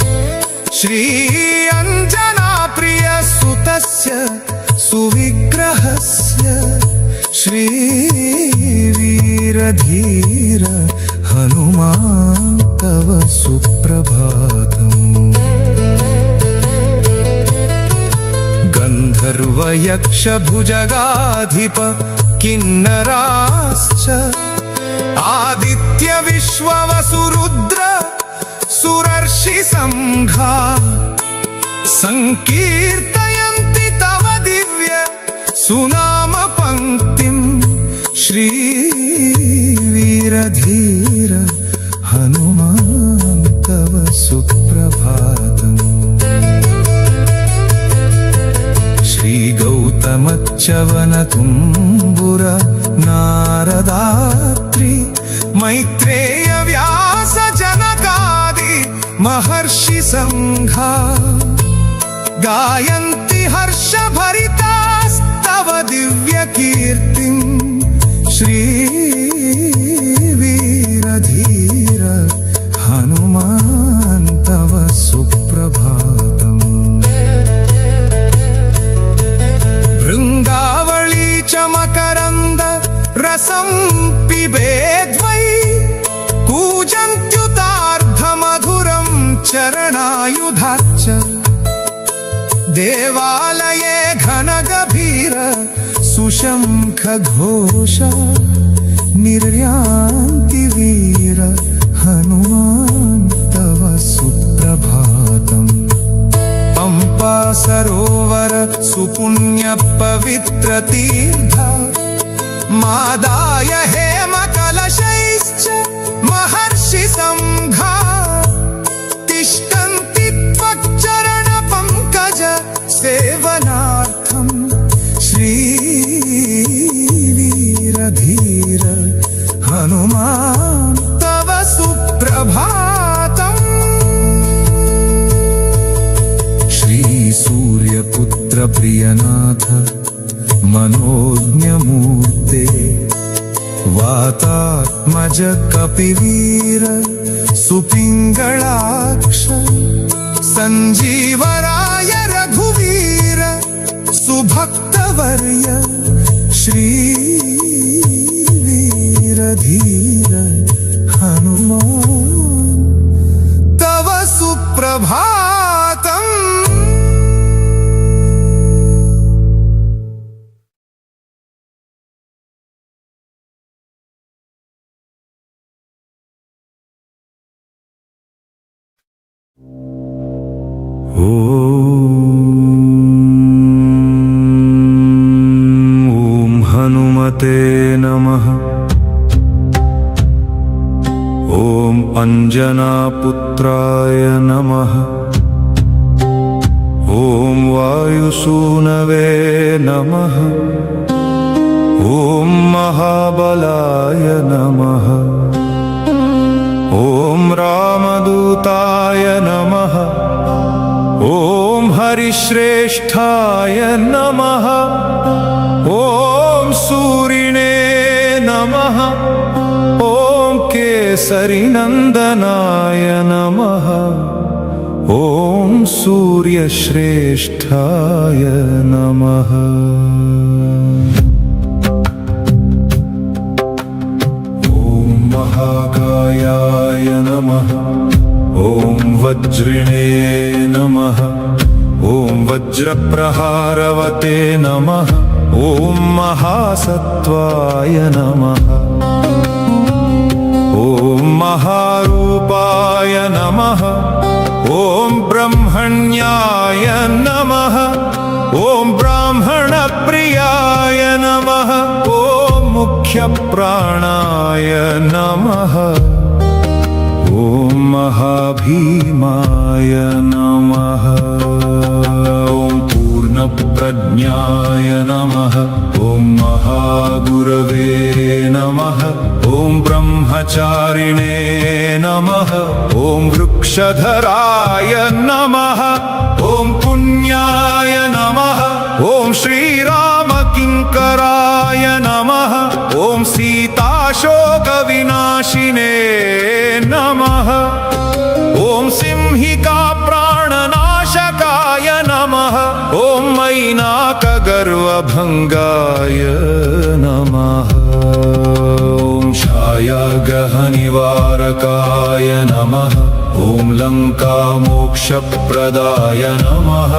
श्री अंजना प्रिय सुतस्य सुविग्रहस्य. श्रीवीरधीर हनुमान् तव सुप्रभातम्. गन्धर्वयक्ष भुजगाधिप किन्नराश्च. आदित्य विश्ववसुरुद्र सुरर्षि संघा. संकीर्तयन्ति तव दिव्य सुनाम पंक्तिम्. श्रीवीरधीर हनुमान् तव सुप्रभातम्. ವಂಚವನ ತುಂಬುರ ನಾರದಾತ್ರಿ ಮೈತ್ರೇಯ ವ್ಯಾಸ ಜನಕಾದಿ ಮಹರ್ಷಿ ಸಂಘ ಗಾಯಂತಿ ಹರ್ಷ ಭರಿತಾಸ್ತವ ದಿವ್ಯ ಕೀರ್ತಿಂ ಶ್ರೀ ವೀರಧೀರ ಹನುಮಾನ್ ತವ ಸುಪ್ರಭಾತಂ ಭೃಂಗಾವಳಿ ಚಮಕರಂದ ರಸಂ ಪಿಬೇದ್ವೈ ಕೂಜಂತ್ಯುತಾರ್ಧ ಮಧುರಂ ಚರಣಾಯುಧಾಚ್ಚ ದೇವಾಲಯೇ ಘನ ಗಭೀರ ಸುಶಂಖ ಘೋಷ ನಿರ್ಯಾಂತಿ ವೀರ ಹನುಮಾನ್ ತವ ಸುಪ್ರಭಾತಂ पंपा सरोवर सुपुण्य पवित्र तीर्थ मादाय हेम कलशैश्च महर्षि संघा तिष्ठन्ति त्वच्चरण पंकज सेवनार्थं श्री वीरधीर हनुमान् तव सुप्रभातम् सूर्यपुत्र प्रियनाथ मनोज्ञमूर्ते वातात्मज कपिवीर सुपिङ्गळाक्ष सञ्जीवराय रघुवीर सुभक्तवर्य श्रीवीरधीर हनुमान् तव सुप्रभातम् ॐ हनुमते नमः। ॐ अञ्जनापुत्राय नमः। ॐ वायुसूनवे नमः। ॐ महाबलाय नमः। ॐ रामदूताय नमः। ॐ हरिश्रेष्ठाय नमः। ॐ सूरिणे नमः। ॐ केसरीनन्दनाय नमः। ॐ सूर्यश्रेष्ठाय नमः। ॐ महाकायाय नमः। ॐ वज्रिणे नमः। ॐ वज्रप्रहारवते नमः। ॐ महासत्त्वाय नमः। ॐ महारूपाय नमः। ॐ ब्रह्मण्याय नमः। ॐ ब्राह्मणप्रियाय नमः। ॐ मुख्यप्राणाय नमः। ॐ महाभीमाय नमः। ॐ पूर्णप्रज्ञाय नमः। ॐ महागुरवे नमः। ॐ ब्रह्मचारिणे नमः। ॐ वृक्षधराय नमः। ॐ पुण्याय नमः। ॐ श्रीरामकिङ्कराय नमः। ॐ सीताशोकविनाशिने नमः। ॐ सिंहिका प्राणनाशकाय नमः। ॐ मैनाकगर्वभङ्गाय नमः। ॐ छायाग्रहनिवारकाय नमः। ॐ लङ्कामोक्षप्रदाय नमः।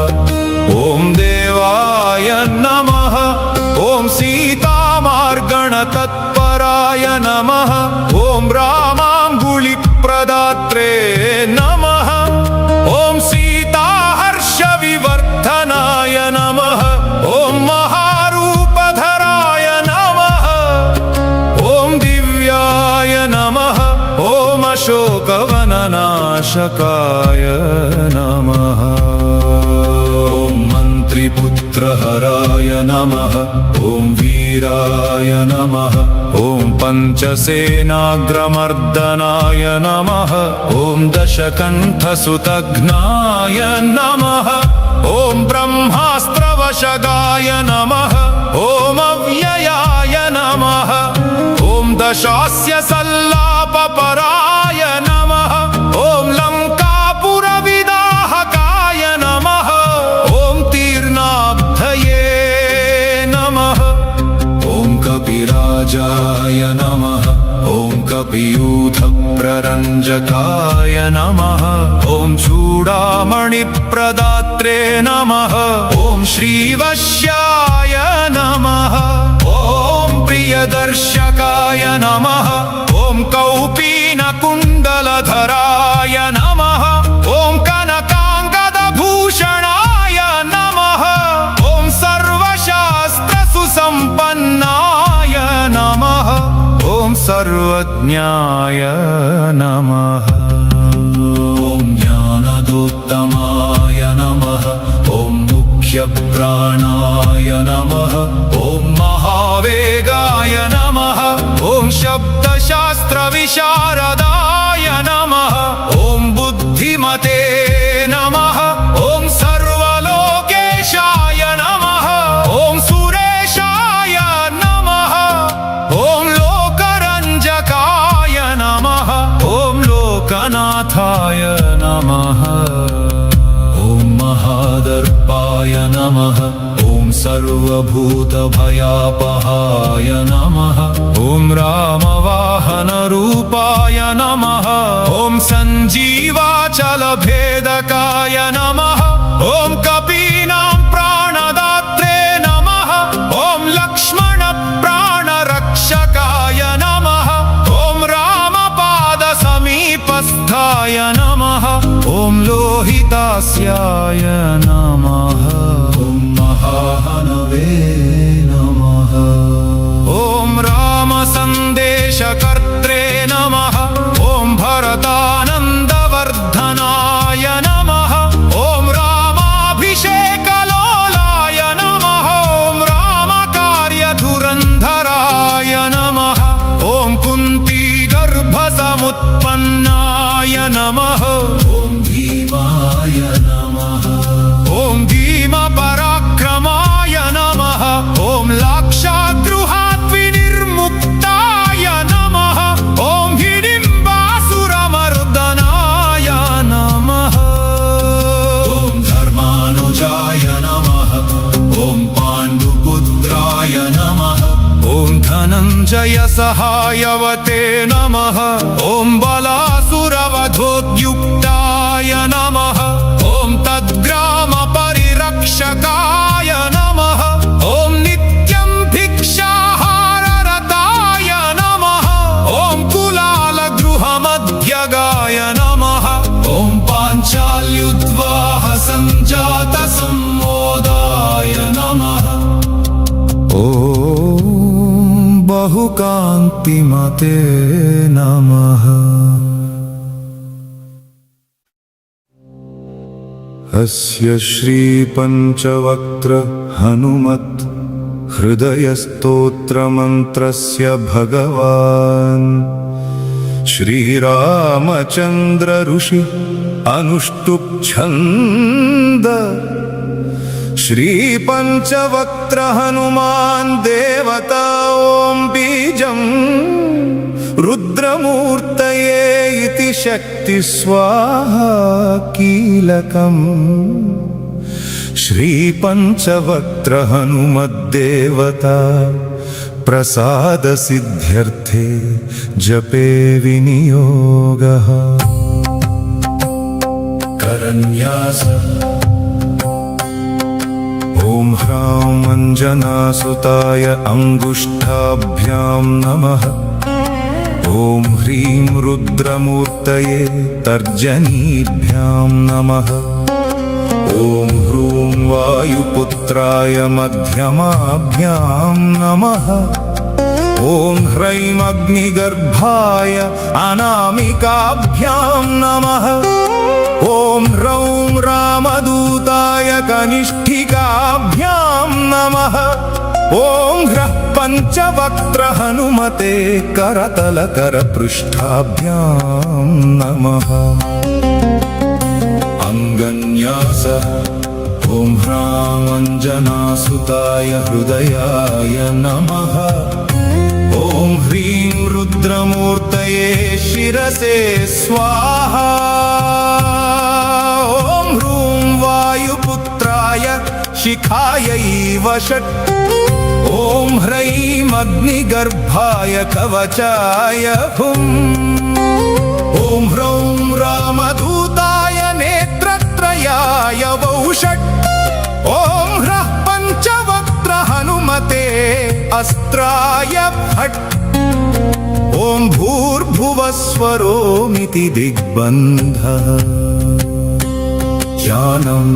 ॐ देवाय नमः। ॐ सीतामार्गणतत्पराय नमः। ॐ रामाङ्गुलिप्रदात्रे नमः। ॐ सीताहर्षविवर्धनाय नमः। ॐ महारूपधराय नमः। ॐ दिव्याय नमः। ॐ अशोकवननाशकाय नमः। ॐ मन्त्रि वायुपुत्रहराय नमः ॐ वीराय नमः ॐ पञ्चसेनाग्रमर्दनाय नमः ॐ दशकण्ठसुतघ्नाय नमः ॐ ब्रह्मास्त्रवशगाय नमः ॐ अव्ययाय नमः ॐ दशास्य सल्लापपराय नमः ॐ लङ्कापुरविदाहकाय नमः ॐ तीर्णाब्धये नमः ॐ कपिराजाय नमः ॐ कपियूथप्ररञ्जकाय नमः ॐ चूडामणिप्रदात्रे नमः ॐ श्रीवश्याय नमः ॐ प्रियदर्शकाय नमः ॐ कौपीनकुण्डलधराय नमः ॐ कनकाङ्गदभूषणाय नमः ॐ सर्वशास्त्रसुसम्पन्नाय नमः ॐ सर्वज्ञाय नमः ॐ ज्ञानदोत्तमाय नमः ॐ मुख्यप्राणाय नमः ॐ महावेगाय नमः ॐ शब्दशास्त्रविशारदाय नमः ॐ बुद्धिमते नमः ॐ सर्वलोकेशाय नमः ॐ सुरेशाय नमः ॐ लोकरञ्जकाय नमः ॐ लोकनाथाय नमः ॐ महादर्पाय नमः ॐ सर्वभूतभयापहाय नमः ॐ रामवाहनरूपाय नमः ॐ सञ्जीवाचलभेदकाय नमः ॐ कपीनां प्राणदात्रे नमः ॐ लक्ष्मणप्राणरक्षकाय नमः ॐ रामपादसमीपस्थाय नमः ॐ लोहितास्याय नमः ॐ महाहनवे नमः ॐ रामसन्देशकर्त्रे नमः ॐ भरतानन्दवर्धनाय नमः ॐ रामाभिषेकलोलाय नमः ॐ रामकार्यधुरन्धराय नमः ॐ कुन्तीगर्भसमुत्पन्नाय नमः ॐ भीमाय नमः ॐ भीमपराक्रमाय नमः ॐ लाक्षागृहाद्विनिर्मुक्ताय नमः ॐ हिडिम्बासुरमर्दनाय नमः ॐ धर्मानुजाय नमः ॐ पाण्डुपुत्राय नमः ॐ धनञ्जयसहायवते नमः ॐ बलासुरवधोद्युक्ताय नमः ॐ तद्ग्रामपरिरक्षकाय नमः ॐ नित्यं भिक्षाहाररताय नमः ॐ कुलालगृहमध्यगाय नमः ॐ पाञ्चाल्युद्वाहसञ्जातसम्मोदाय नमः ॐ बहुकान्तिमते नमः अस्य श्रीपञ्चवक्त्र हनुमत् हृदयस्तोत्रमन्त्रस्य भगवान् श्रीरामचन्द्र ऋषि अनुष्टुप् छन्द श्रीपञ्चवक्त्र हनुमान् देवता ॐ बीजम् रुद्रमूर्तये इति शक्ति स्वाहा कीलकम् श्रीपञ्चवक्त्र हनुमद्देवता प्रसाद सिद्ध्यर्थे जपे विनियोगः करन्यास ॐ ह्रां अञ्जनासुताय अङ्गुष्ठाभ्यां नमः ॐ ह्रीं रुद्रमूर्तये तर्जनीभ्यां नमः ॐ ह्रूं वायुपुत्राय मध्यमाभ्यां नमः ॐ ह्रैं अग्निगर्भाय अनामिकाभ्यां नमः ॐ ह्रौं रामदूताय कनिष्ठिकाभ्यां नासिकाभ्यां नमः ॐ ह्रः पञ्चवक्त्र हनुमते करतलकरपृष्ठाभ्यां नमः अङ्गन्यास ॐ ह्रां अञ्जनासुताय हृदयाय नमः ॐ ह्रीं रुद्रमूर्तये शिरसे स्वाहा ॐ ह्रूं वायुपुत्राय शिखायै वषट् ॐ ह्रैं अग्निगर्भाय कवचाय हुम् ॐ ह्रौं रामदूताय नेत्रत्रयाय वौषट् ॐ ह्रः पञ्चवक्त्र हनुमते अस्त्राय फट् ॐ भूर्भुवस्वरोमिति दिग्बन्धः ध्यानं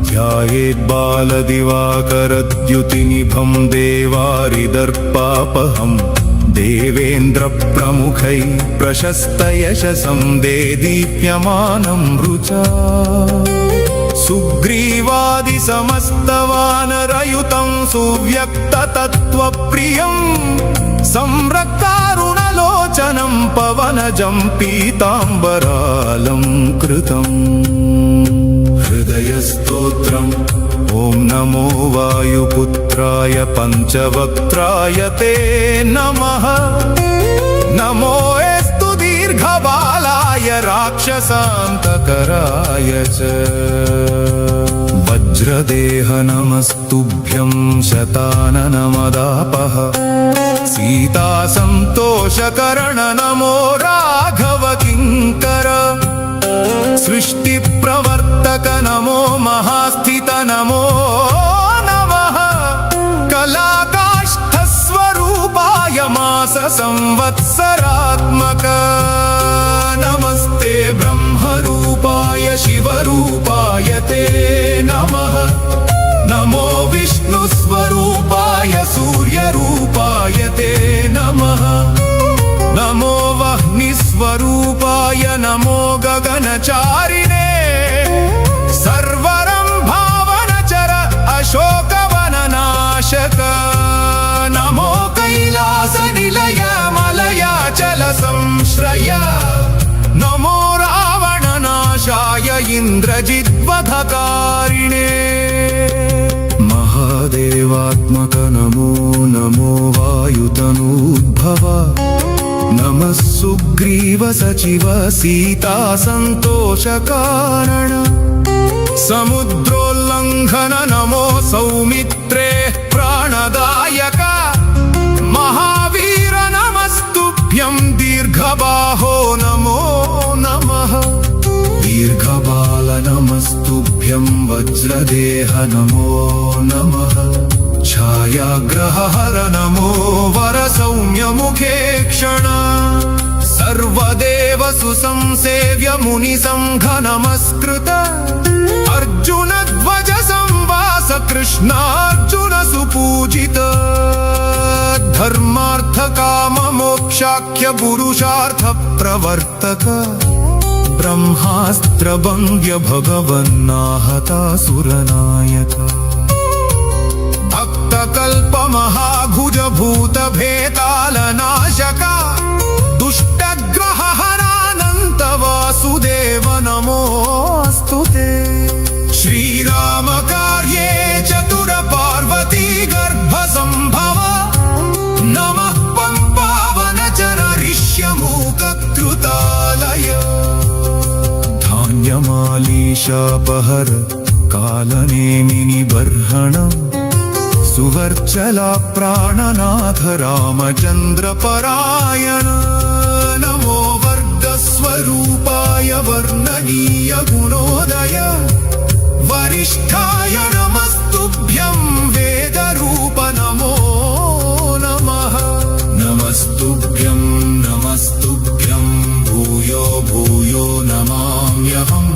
ध्यायेद्बालदिवाकरद्युतिनिभं देवारिदर्पापहं देवेन्द्रप्रमुखैः प्रशस्तयशसं देदीप्यमानं रुचा सुग्रीवादिसमस्तवानरयुतं सुव्यक्ततत्त्वप्रियं सम्रक्तारुणलोचनं पवनजं पीताम्बरालङ्कृतम् हृदयस्तोत्रम् ॐ नमो वायुपुत्राय पञ्चवक्त्राय ते नमः नमोऽस्तु दीर्घबालाय राक्षसान्तकराय च वज्रदेह नमस्तुभ्यं शताननमदापः सीतासन्तोषकर्ण नमो राघव किङ्कर सृष्टिप्रवर्तक नमो महास्थित नमो नमः कलाकाष्ठस्वरूपाय मास संवत्सरात्मक नमस्ते ब्रह्मरूपाय शिवरूपाय ते नमः नमो विष्णुस्वरूपाय सूर्यरूपाय ते नमः नमो वह्निस्वरूपाय नमो गगनचारिणे सर्वरम्भावनचर अशोकवननाशक नमो कैलासनिलय मलयाचल संश्रय नमो रावणनाशाय इन्द्रजिद्वधकारिणे महादेवात्मक नमो नमो वायुतनूद्भव नमः सुग्रीव सचिव सीता सन्तोषकारण समुद्रोल्लङ्घन नमो सौमित्रे प्राणदायक महावीर नमस्तुभ्यं दीर्घबाहो नमो नमः दीर्घबाल नमस्तुभ्यं वज्रदेह नमो नमः छायाग्रहहर नमो वरसौम्यमुखे क्षण सर्वदेव सुसंसेव्य मुनिसङ्घ नमस्कृत अर्जुन ध्वज संवास कृष्णार्जुन सुपूजित धर्मार्थ काम मोक्षाख्य पुरुषार्थ प्रवर्तक ब्रह्मास्त्र भङ्ग्य भगवन्नाहतासुरनायक कल्पमहाभुज भूत भेतालनाशक दुष्टग्रहहरानन्त वासुदेव नमोऽस्तु ते श्रीराम कार्ये चतुर पार्वती गर्भ संभव नमः पम्पावनचर ऋष्यमूककृतालय धान्यमालीशापहर कालनेमिनि बर्हणम् सुवर्चला प्राणनाथ रामचन्द्र परायण नमो वर्गस्वरूपाय वर्णनीय गुणोदय वरिष्ठाय नमस्तुभ्यं वेदरूप नमो नमः नमस्तुभ्यं भूयो भूयो नमाम्यहम्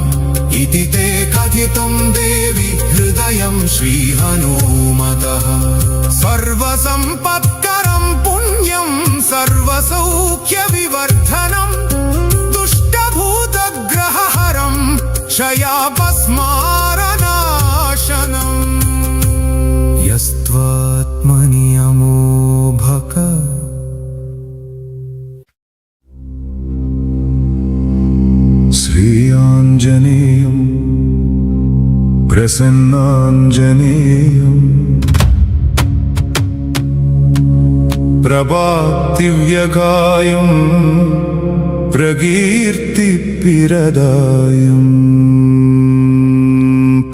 इति ते कथितं देवि हृदयं श्रीहनुमतः सर्वसम्पत्करं पुण्यं सर्वसौख्यविवर्धनं दुष्टभूतग्रहहरं क्षयापस्मारनाशनम् श्रीयाञ्जनेयं प्रसन्नाञ्जनेयम् प्रभादिव्यगायं प्रकीर्तिप्रदायम्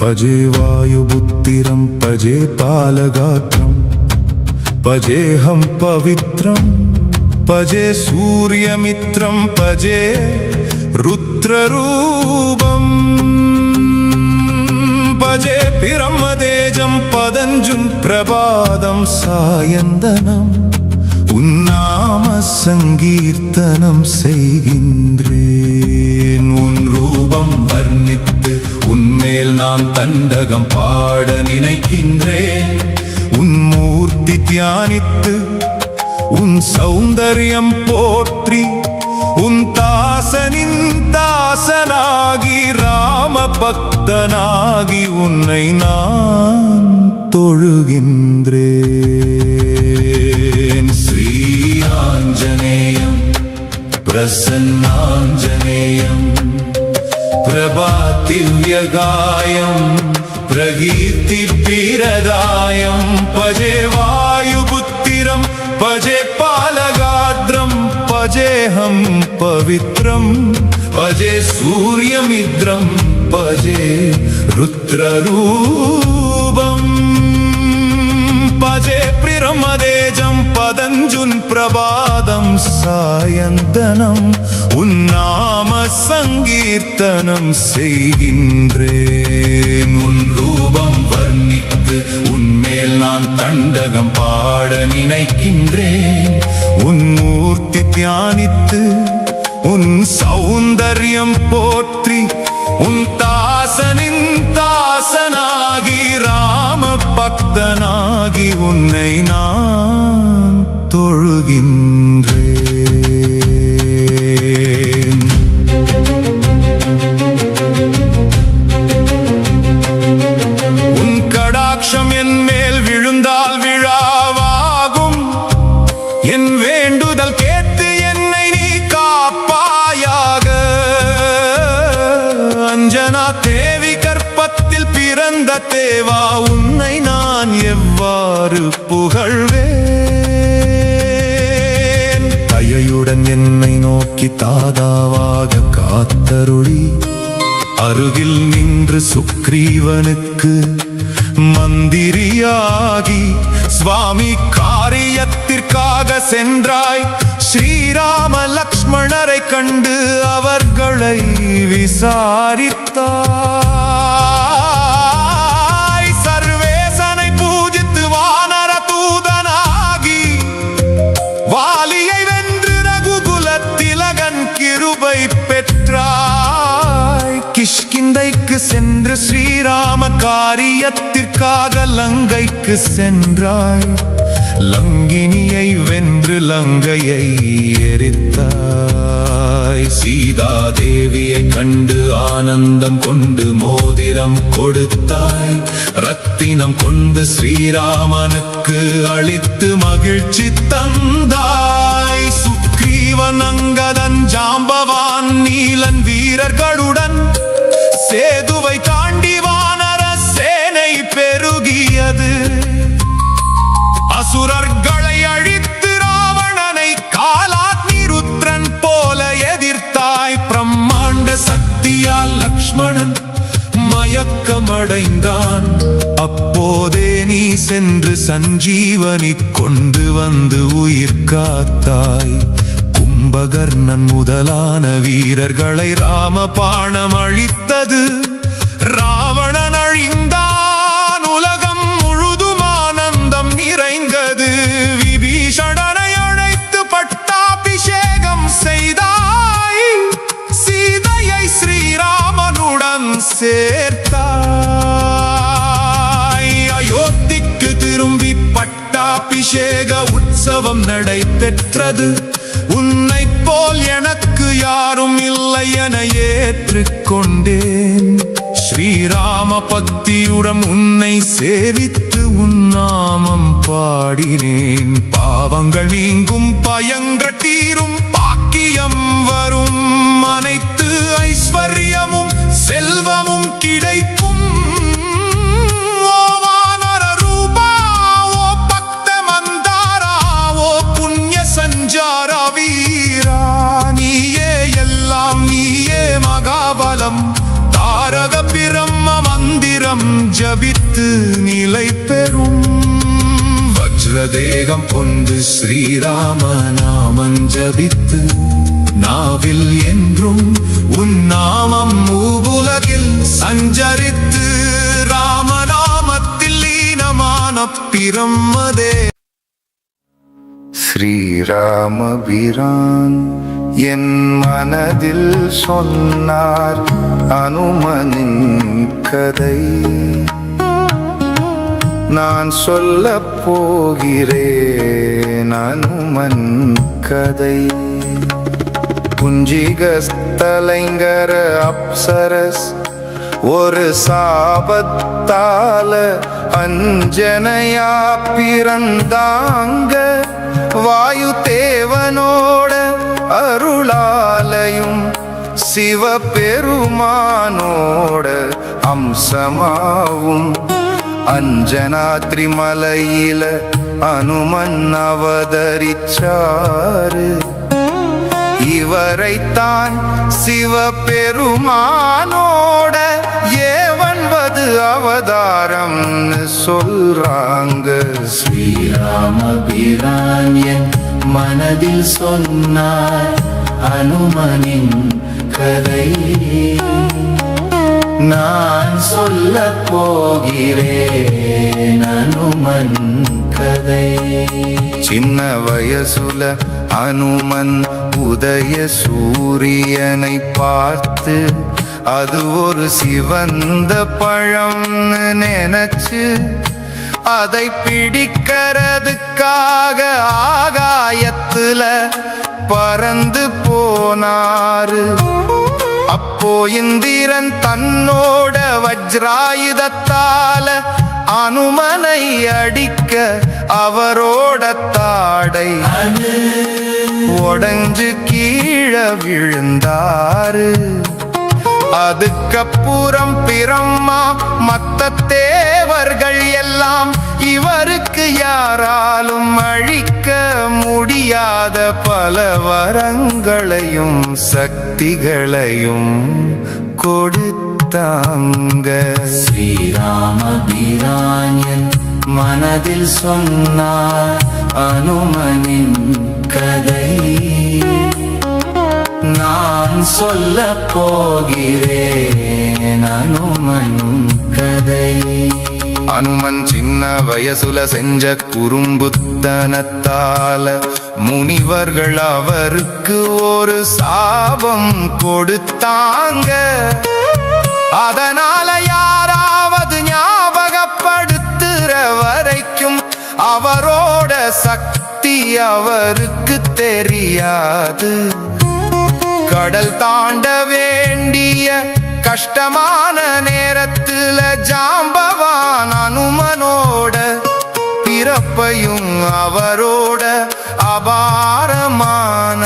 पजे वायुबुद्धिरं पजे पालगात्रं पजेऽहं पवित्रं पजे सूर्यमित्रं पजे रुद्ररूपम् पजे பிரமதேஜம் பதஞ்சுன் பிரபாதம் சாயந்தனம் உன்னாம சங்கீர்த்தனம் செய்கின்றேன் உன் ரூபம் வர்ணித்து உன்மேல் நான் தண்டகம் பாட நினைக்கின்றேன் உன் மூர்த்தி தியானித்து உன் சௌந்தர்யம் போற்றி உன் தாசனின் தாசனாகி ராம பக்தனாகி உன்னை நான் தொழுகின்றேன் ஸ்ரீ ஆஞ்சநேயம் பிரசன்னாஞ்சநேயம் பிரபாதிவ்யகாயம் பிரகீர்த்தி பிரதாயம் பஜே வாயுபுத்திரம் பஜே பாலகாத்ரம் பஜேஹம் பவித்ரம் பஜே சூரியமித்ரம் பஜே ருத்ரரூபம் பஜே பிரமதேஜம் பதஞ்சுன் பிரபாதம் சாயந்தனம் உன்னாம சங்கீர்த்தனம் செய்கின்றேன் உன் ரூபம் வர்ணித்து உன்மேல் நான் தண்டகம் பாட நினைக்கின்றேன் உன் மூர்த்தி தியானித்து உன் சௌந்தர்யம் போற்றி உன் தாசனின் தாசனாகி ராம பக்தனாகி உன்னை நான் தொழுகின்றேன் உன் கடாட்சம் என் மேல் விழுந்தால் விழாவாகும் என் வேண்டுதல் கேட்டு என்னை நீ காப்பாயாக அஞ்சனா தேவி கற்பத்தில் பிறந்த தேவா உன்னை நான் எவ்வாறு புகழ்வேன் தயையுடன் என்னை நோக்கி தாதாவாக காத்தருளி அருகில் நின்று சுக்ரீவனுக்கு மந்திரியாகி சுவாமி காரியத்திற்காக சென்றாய் ஸ்ரீராம லக்ஷ்மணரை கண்டு அவர்களை விசாரித்தாய் சர்வேசனை பூஜித்து வானர தூதனாகி வாலியை வென்று ரகுகுல திலகன் கிருபை பெற்றாய் கிஷ்கிந்தைக்கு சென்று ஸ்ரீராம காரியத்திற்காக லங்கைக்கு சென்றாய் லங்கினியை வென்று லங்கையை எரித்தாய் சீதா தேவியை கண்டு ஆனந்தம் கொண்டு மோதிரம் கொடுத்தாய் ரத்தினம் கொண்டு ஸ்ரீராமனுக்கு அளித்து மகிழ்ச்சி தந்தாய் சுக்ரீவன் அங்கதன் ஜாம்பவான் நீலன் வீரர்களுடன் சேதுவை தாண்டி வானர சேனை பெருகியது அசுரர்களை அழித்து ராவணனை காலாக்னி ருத்ரன் போல எதிர்த்தாய் பிரம்மாண்ட சக்தியால் லக்ஷ்மணன் மயக்கமடைந்தான் அப்போதே நீ சென்று சஞ்சீவனி கொண்டு வந்து உயிர் காத்தாய் கும்பகர்ணன் முதலான வீரர்களை ராமபாணம் அழித்தது ராவணன் அழிந்தான் உலகம் முழுதும் ஆனந்தம் நிறைந்தது விபீஷணனை அழைத்து பட்டாபிஷேகம் செய்தாய் சீதையை ஸ்ரீராமனுடன் சேர்த்தாய் அயோத்திக்கு திரும்பி பட்டாபிஷேக உற்சவம் நடைபெற்றது உன்னை போல் எனக்கு யாரும் இல்லை என ஏற்றுக்கொண்டேன் ஸ்ரீராம பக்தியுடன் உன்னை சேவித்து உன் நாமம் பாடினேன் பாவங்கள் நீங்கும் பயங்கள் தீரும் பாக்கியம் வரும் அனைத்து ஐஸ்வர்யமும் செல்வமும் கிடைக்கும். ஓ வானர ரூபா, ஓ பக்த மந்தாரா, ஓ புண்ணிய சஞ்சார வீரா, நீயே எல்லாம், நீயே மகாபலம். தாரக பிரம்ம மந்திரம் ஜபித்து நிலை பெறும். வஜ்ரதேகம் கொண்டு ஸ்ரீராம நாமம் ஜபித்து நாவில் என்றும் உன் நாமம் மூவுலகில் சஞ்சரித்து ராமநாமத்தில் லீனமான பிரம்மதே. ஸ்ரீராமபிரான் என் மனதில் சொன்னார் அனுமனின் கதை. நான் சொல்லப் போகிறேன் அனுமன் கதை. புஞ்சிகஸ்தலைங்கர அப்சரஸ் ஒரு சாபத்தால அஞ்சனையா பிறந்தாங்க. வாயு தேவனோட அருளாலையும் சிவபெருமானோட அம்சமாவும் அஞ்சனாத்ரி மலையில அனுமன் அவதரிச்சாரு. இவரைத்தான் சிவபெருமானோட ஏவன்பது அவதாரம்னு சொல்றாங்க. ஸ்ரீராமபிரான் என் மனதில் சொன்னார் அனுமனின் கதை. நான் சொல்லப் போகிறேன் அனுமன் கதை. சின்ன வயசுல அனுமன் உதய சூரியனை பார்த்து அது ஒரு சிவந்த பழம்னு நினைச்சு அதை பிடிக்கிறதுக்காக ஆகாயத்துல பறந்து போனாரு. அப்போ இந்திரன் தன்னோட வஜ்ராயுதத்தால அனுமனை அடிக்க அவரோட தாடை உடைஞ்சு கீழே விழுந்தாரு. அதுக்கப்புறம் பிரம்மா மத்த தேவர்கள் எல்லாம் இவருக்கு யாராலும் அழிக்க முடியாத பல வரங்களையும் சக்திகளையும் கொடுத்தாங்க. ஸ்ரீராமபிரான் என் மனதில் சொன்னார் அனுமனின் கதை. நான் சொல்லப் போகிறேன் அனுமன் கதை. அனுமன் சின்ன வயசுல செஞ்ச குறும்புத்தனத்தால முனிவர்கள் அவருக்கு ஒரு சாபம் கொடுத்தாங்க. அதனால யாராவது ஞாபகப்படுத்துற வரைக்கும் அவரோட சக்தி அவருக்கு தெரியாது. கடல் தாண்ட வேண்டிய கஷ்டமான நேரத்துல ஜாம்பவான் அனுமனோட பிறப்பையும் அவரோட அபாரமான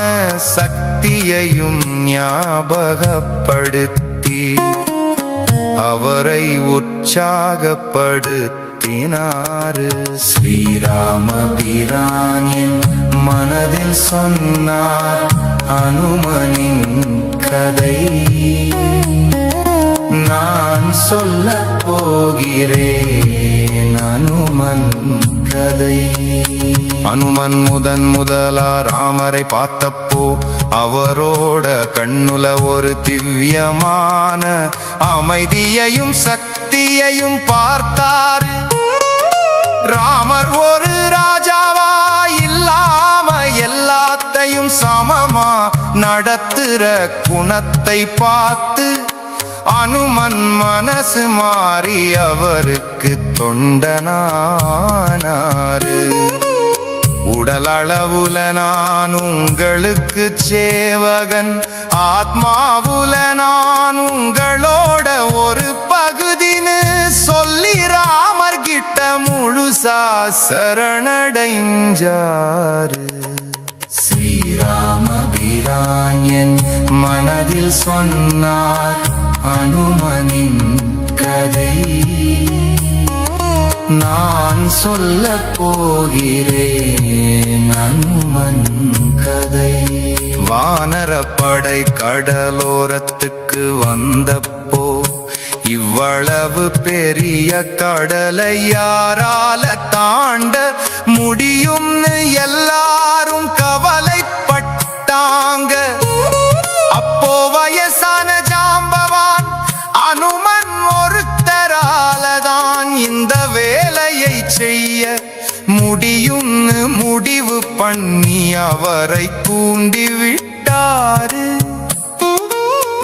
சக்தியையும் ஞாபகப்படுத்தி அவரை உற்சாகப்படுத்தினாரு. ஸ்ரீராமபிரான் என் மனதில் சொன்னார் அனுமனின் கதை. நான் சொல்லப் போகிறேன் அனுமன் கதை. அனுமன் முதலா ராமரை பார்த்தப்போ அவரோட கண்ணுல ஒரு திவ்யமான அமைதியையும் சக்தியையும் பார்த்தாரு. ராமர் ஒரு ராஜாவா இல்லாம எல்லாத்தையும் சமமா நடத்துற குணத்தை பார்த்து அனுமன் மனசு மாறி அவருக்கு தொண்டனானாரு. உடலளவுல நான் உங்களுக்கு சேவகன், ஆத்மாவுல நான் உங்களோட ஒரு பகுதின்னு சொல்லி ராமர் கிட்ட முழுசா சரணடைஞ்சாரு. ஸ்ரீராமபிரான் என் மனதில் சொன்னார் அனுமனின் கதை. நான் சொல்லப் போகிறேன் அனுமன் கதை. வானரப்படை கடலோரத்துக்கு வந்தப்போ இவ்வளவு பெரிய கடலை யாரால தாண்ட முடியும்னு எல்லாரும் கவலைப்பட்டாங்க. அப்போ வயசான ஜாம்பவான் அனுமன் ஒருத்தராலதான் இந்த வேலையை செய்ய முடியும்னு முடிவு பண்ணி அவரை தூண்டிவிட்டாரு.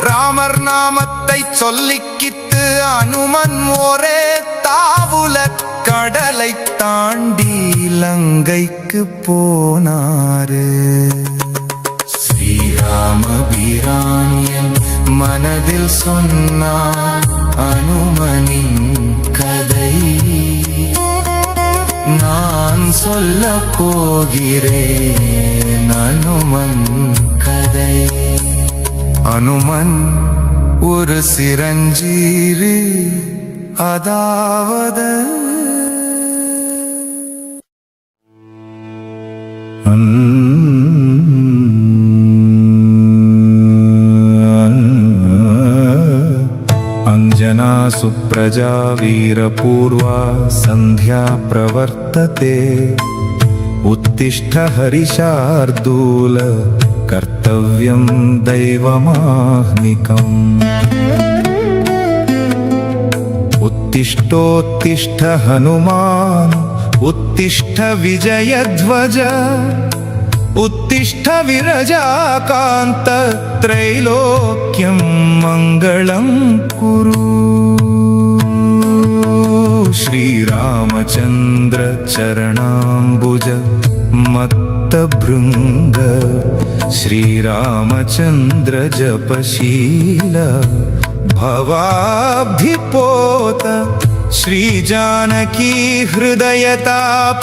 ராமர் நாமத்தை சொல்லிக்கிட்டு அனுமன் ஒரே தாவுல கடலை தாண்டி இலங்கைக்கு போனாரு. ஸ்ரீராம பிரானியன் மனதில் சொன்னார் அனுமனின் கதை. நான் சொல்லப் போகிறேன் அனுமன் கதை. அனுமன் ஒரு சிரஞ்சீவி, அதாவது अंजना सुप्रजा वीरपूर्वा संध्या प्रवर्तते. उत्तिष्ठ हरिशार्दूल कर्तव्यं दैवमाह्निकम्. उत्तिष्ठोत्तिष्ठ हनुमान् उत्तिष्ठ विजयध्वज. उत्तिष्ठ विरजाकान्त त्रैलोक्यं मङ्गलं कुरु. श्रीरामचन्द्र चरणाम्बुज मत्तभृङ्ग. श्रीरामचन्द्र जपशील भवाब्धिपोत. श्रीजानकी हृदयताप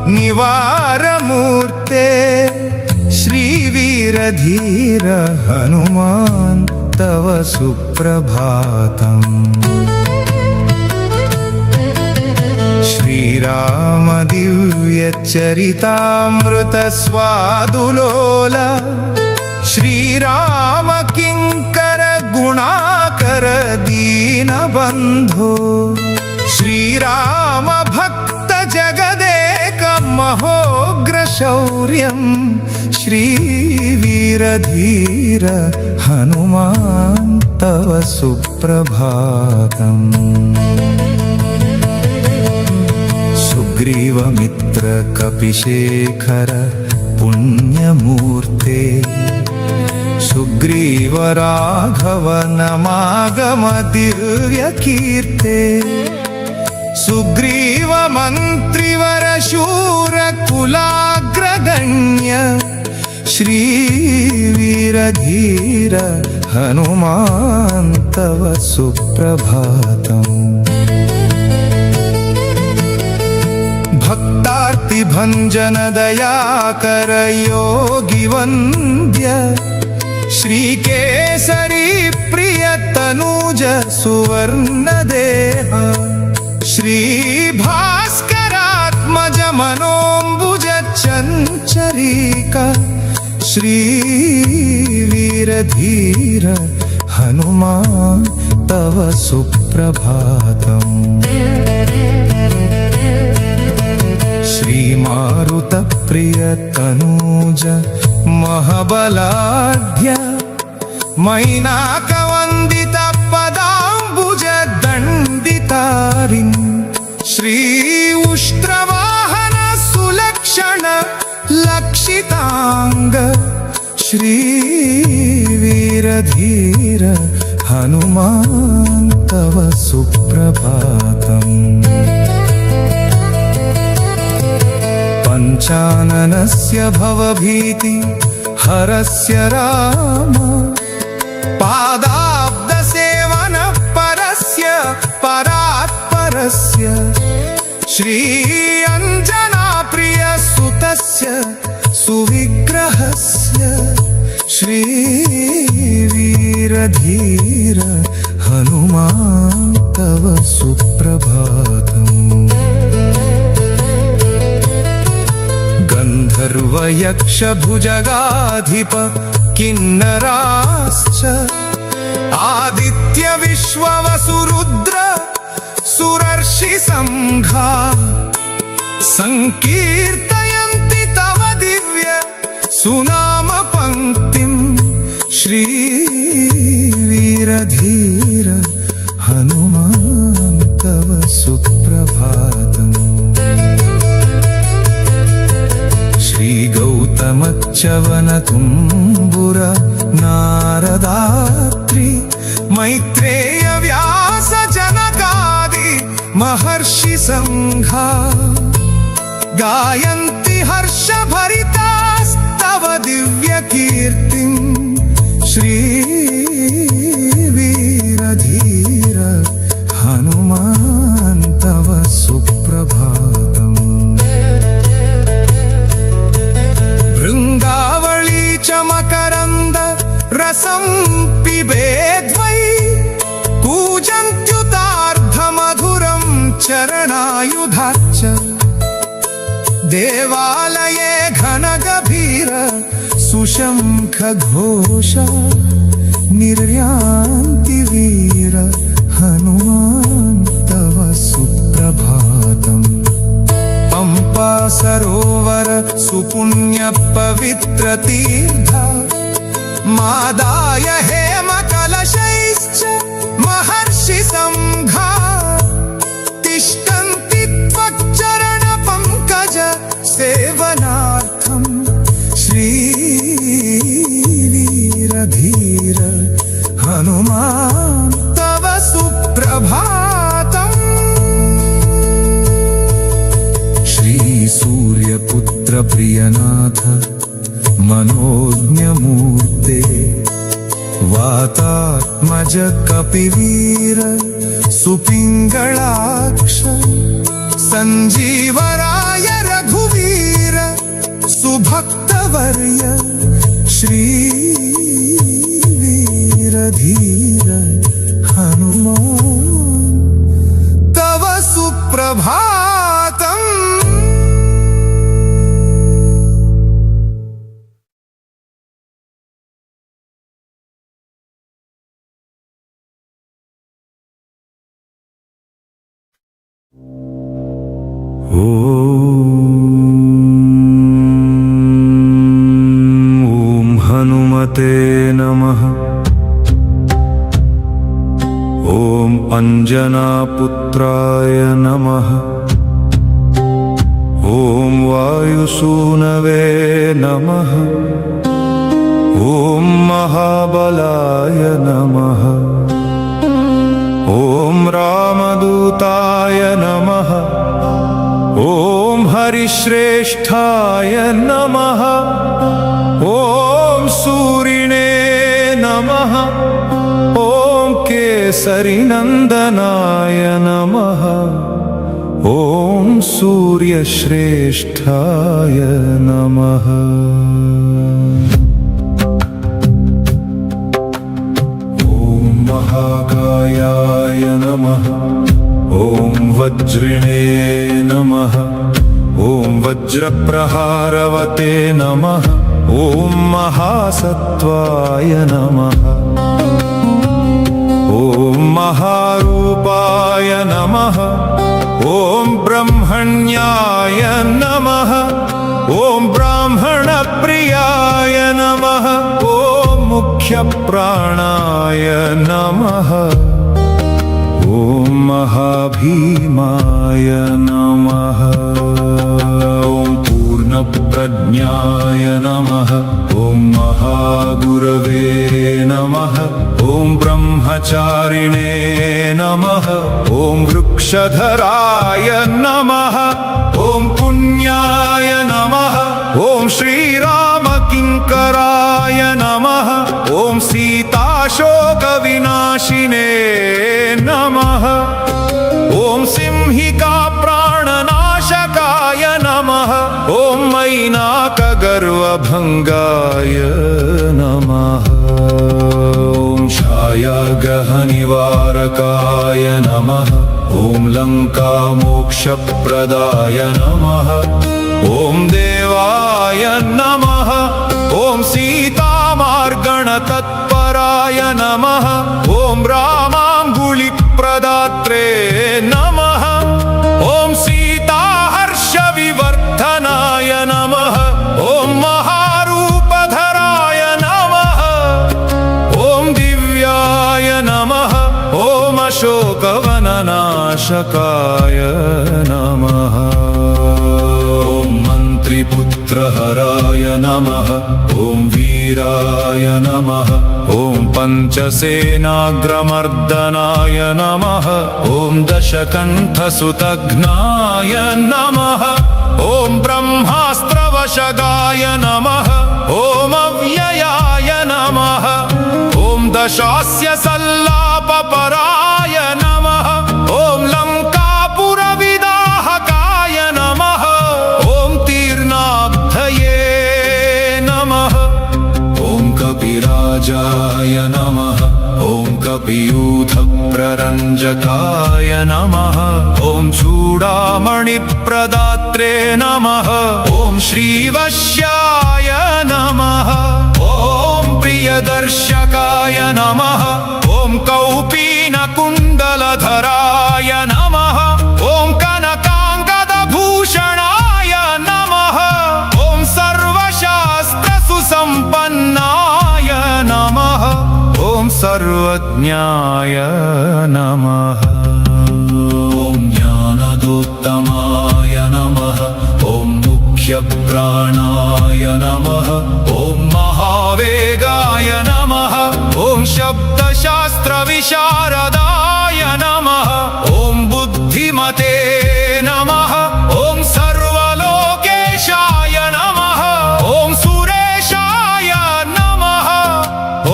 निवारमूर्ते. श्रीवीरधीर हनुमान् तव सुप्रभातम्. श्रीराम दिव्यचरितामृत स्वादुलोल. श्रीराम किङ्कर गुणाकर दीनबन्धो. श्रीराम भक्त जगदेक महोग्र शौर्यं. श्रीवीरधीर हनुमान् तव सुप्रभातम्. सुग्रीवमित्र कपिशेखर पुण्यमूर्ते. सुग्रीव राघव नमागम दिव्यकीर्ते. सुग्रीव मन्त्रिवर शूर कुलाग्रगण्य. श्रीवीरधीर हनुमान् तव सुप्रभातम्. भक्तार्तिभञ्जन दयाकर योगिवन्द्य. श्रीकेसरी प्रिय तनूज सुवर्णदेह. श्रीभास्करात्मज मनोऽम्बुज चञ्चरीका. श्रीवीरधीर हनुमान् तव सुप्रभातम्. श्रीमारुतप्रिय तनूज महाबलाढ्य. मैनाकवन्दित पदाम्बुज दण्डितारिन्. श्री उष्ट्रवाहन सुलक्षण लक्षितांग. श्रीवीरधीर हनुमान् तव सुप्रभातम्. पञ्चाननस्य भवभीति हरस्य राम. पादाब्दसेवन परस्य परात्परस्य. श्री अंजना प्रिय सुतस्य सुविग्रहस्य. श्री धीर हनुमान् तव सुप्रभातम् गन्धर्वयक्षभुजगाधिप किन्नराश्च आदित्य विश्ववसुरुद्र सुरर्षि संघा संकीर्तयन्ति तव दिव्य सुनाम पंक्तिम् श्रीवीरधीर हनुमान् तव सुप्रभातम् श्रीगौतमच्चवनतुम्बुर नारदात्रि मैत्रेय व्यास जनकादि महर्षि संघा गायन्ति हर्षभरितास्तव दिव्य कीर्तिम् श्रीवीरधीर हनुमान् तव सुप्रभातम् भृङ्गावळी च मकरन्द रसं पिबेद्वै कूजन्त्युतार्धमधुरं चरणायुधाच्च देवालये घनगभीर सुशङ्खघोष निर्यान्ति वीर हनुमान् तव सुप्रभातम् पम्पा सरोवर सुपुण्य पवित्र तीर्थ मादाय हेम कलशैश्च महर्षि संघा तिष्ठन्ति त्वच्चरण पंकज सेवनार्थम् श्रीवीरधीर हनुमान् तव सुप्रभातम् श्रीसूर्यपुत्र प्रियनाथ मनोज्ञमूर्ते वातात्मज कपिवीर सुपिङ्गळाक्ष सञ्जीवराय रघुवीर सुभक्तवर्य श्रीवीरधीर हनुमान् तव सुप्रभातम् ॐ हनुमते नमः। ॐ अंजनापुत्राय नमः। ॐ वायुसूनवे नमः। ॐ महाबलाय नमः। ॐ रामदूताय नमः। ॐ हरिश्रेष्ठाय नमः। ॐ सूरिणे नमः। ॐ केसरीनन्दनाय नमः। ॐ सूर्यश्रेष्ठाय नमः। ॐ महाकायाय नमः। ॐ वज्रिणे नमः। ॐ वज्रप्रहारवते नमः। ॐ महासत्त्वाय नमः। ॐ महारूपाय नमः। ॐ ब्रह्मण्याय नमः। ॐ ब्राह्मणप्रियाय नमः। ॐ मुख्यप्राणाय नमः। ॐ महाभीमाय नमः। ॐ पूर्णप्रज्ञाय नमः। ॐ महागुरवे नमः। ॐ ब्रह्मचारिणे नमः। ॐ वृक्षधराय नमः। ॐ पुण्याय नमः। ॐ श्रीरामकिङ्कराय नमः। ॐ सीताशोकविनाशिने नमः। ॐ सिंहिका प्राणनाशकाय नमः। ॐ मैनाकगर्वभङ्गाय नमः। ॐ विग्रहनिवारकाय नमः ॐ लङ्कामोक्षप्रदाय नमः ॐ देवाय नमः ॐ सीतामार्गणतत्पराय नमः ॐ रामाङ्गुलिप्रदात्रे नमः ॐ सीताहर्षविवर्धनाय नमः ॐ महारूपधराय नमः ॐ दिव्याय नमः ॐ अशोकवननाशकाय नमः ॐ मन्त्रिपुत्रहराय नमः ॐ वीराय नमः ॐ पञ्चसेनाग्रमर्दनाय नमः ॐ दशकण्ठसुतघ्नाय नमः ॐ ब्रह्मास्त्रवशगाय नमः ॐ अव्ययाय नमः ॐ दशास्य सल्लापपराय नमः ॐ लङ्कापुरविदाहकाय नमः ॐ तीर्णाब्धये नमः ॐ कपिराजाय नमः ॐ कपियूथप्ररञ्जकाय नमः ॐ चूडामणिप्रदात्रे नमः ॐ श्रीवश्याय नमः ॐ प्रियदर्शकाय नमः ॐ कौपीनकुण्डलधराय नमः ॐ कनकाङ्गदभूषणाय नमः ॐ सर्वशास्त्रसुसम्पन्नाय नमः ॐ सर्वज्ञाय नमः ॐ ज्ञानदोत्तमाय नमः ॐ मुख्यप्राणाय नमः ॐ महावेगाय नमः ॐ शब्दशास्त्रविशारदाय नमः ॐ बुद्धिमते नमः ॐ सर्वलोकेशाय नमः ॐ सुरेशाय नमः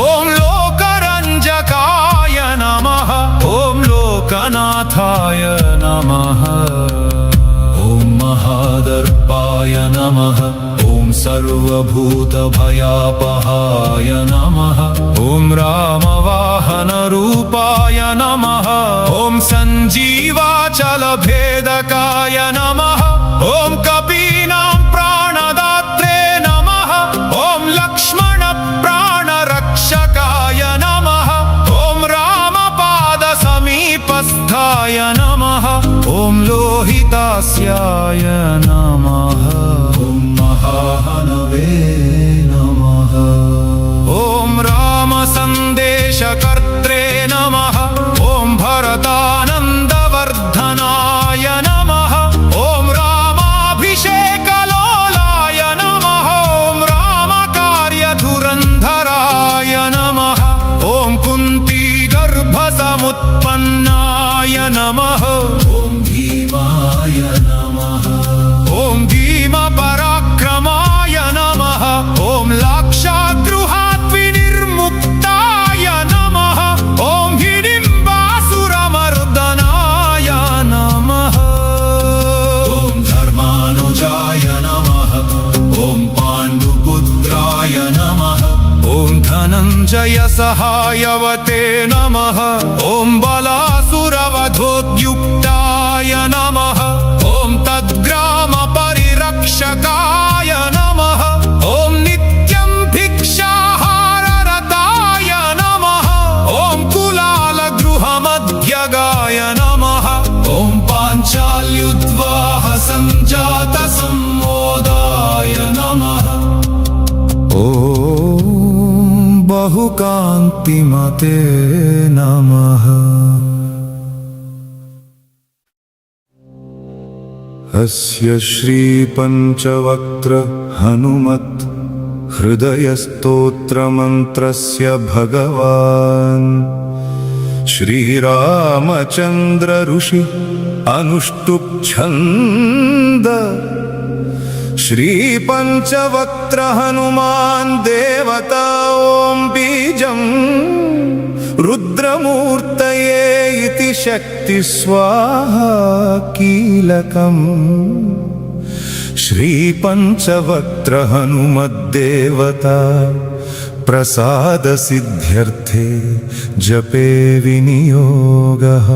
ॐ लोकरञ्जकाय नमः ॐ लोकनाथाय नमः ॐ महादर्पाय नमः ॐ सर्वभूतभयापहाय नमः ॐ रामवाहनरूपाय नमः ॐ सञ्जीवाचलभेदकाय नमः ॐ कपीनां प्राणदात्रे नमः ॐ लक्ष्मणप्राणरक्षकाय नमः ॐ रामपादसमीपस्थाय नमः ॐ लोहितास्याय नमः ॐ महाहनवे नमः ॐ रामसन्देशकर्त्रे नमः ॐ भरतानन्दवर्धनाय नमः ॐ रामाभिषेकलोलाय नमः ॐ रामकार्यधुरन्धराय नमः ॐ कुन्तीगर्भसमुत्पन्नाय नमः ॐ भीमाय नमः ॐ भीमपराक्रमाय नमः ॐ लाक्षागृहाद्विनिर्मुक्ताय नमः ॐ हिडिम्बासुरमर्दनाय नमः ॐ धर्मानुजाय नमः ॐ पाण्डुपुत्राय नमः ॐ धनञ्जयसहायवते नमः ॐ बलासुरवधोद्युक्ताय नमः ॐ तद्ग्रामपरिरक्षकाय नमः ॐ नित्यं भिक्षाहाररताय नमः ॐ कुलालगृहमध्यगाय नमः ॐ पाञ्चाल्युद्वाहसञ्जातसम्मोदाय नमः ॐ बहुकान्तिमते नमः अस्य श्रीपञ्चवक्त्र हनुमत् हृदयस्तोत्रमन्त्रस्य भगवान् श्रीरामचन्द्र ऋषि अनुष्टुप् छन्द श्रीपञ्चवक्त्र हनुमान् देवता ॐ बीजम् रुद्रमूर्तये इति शक्ति स्वाहा कीलकम् श्रीपञ्चवक्त्र हनुमद्देवता प्रसादसिद्ध्यर्थे जपे विनियोगः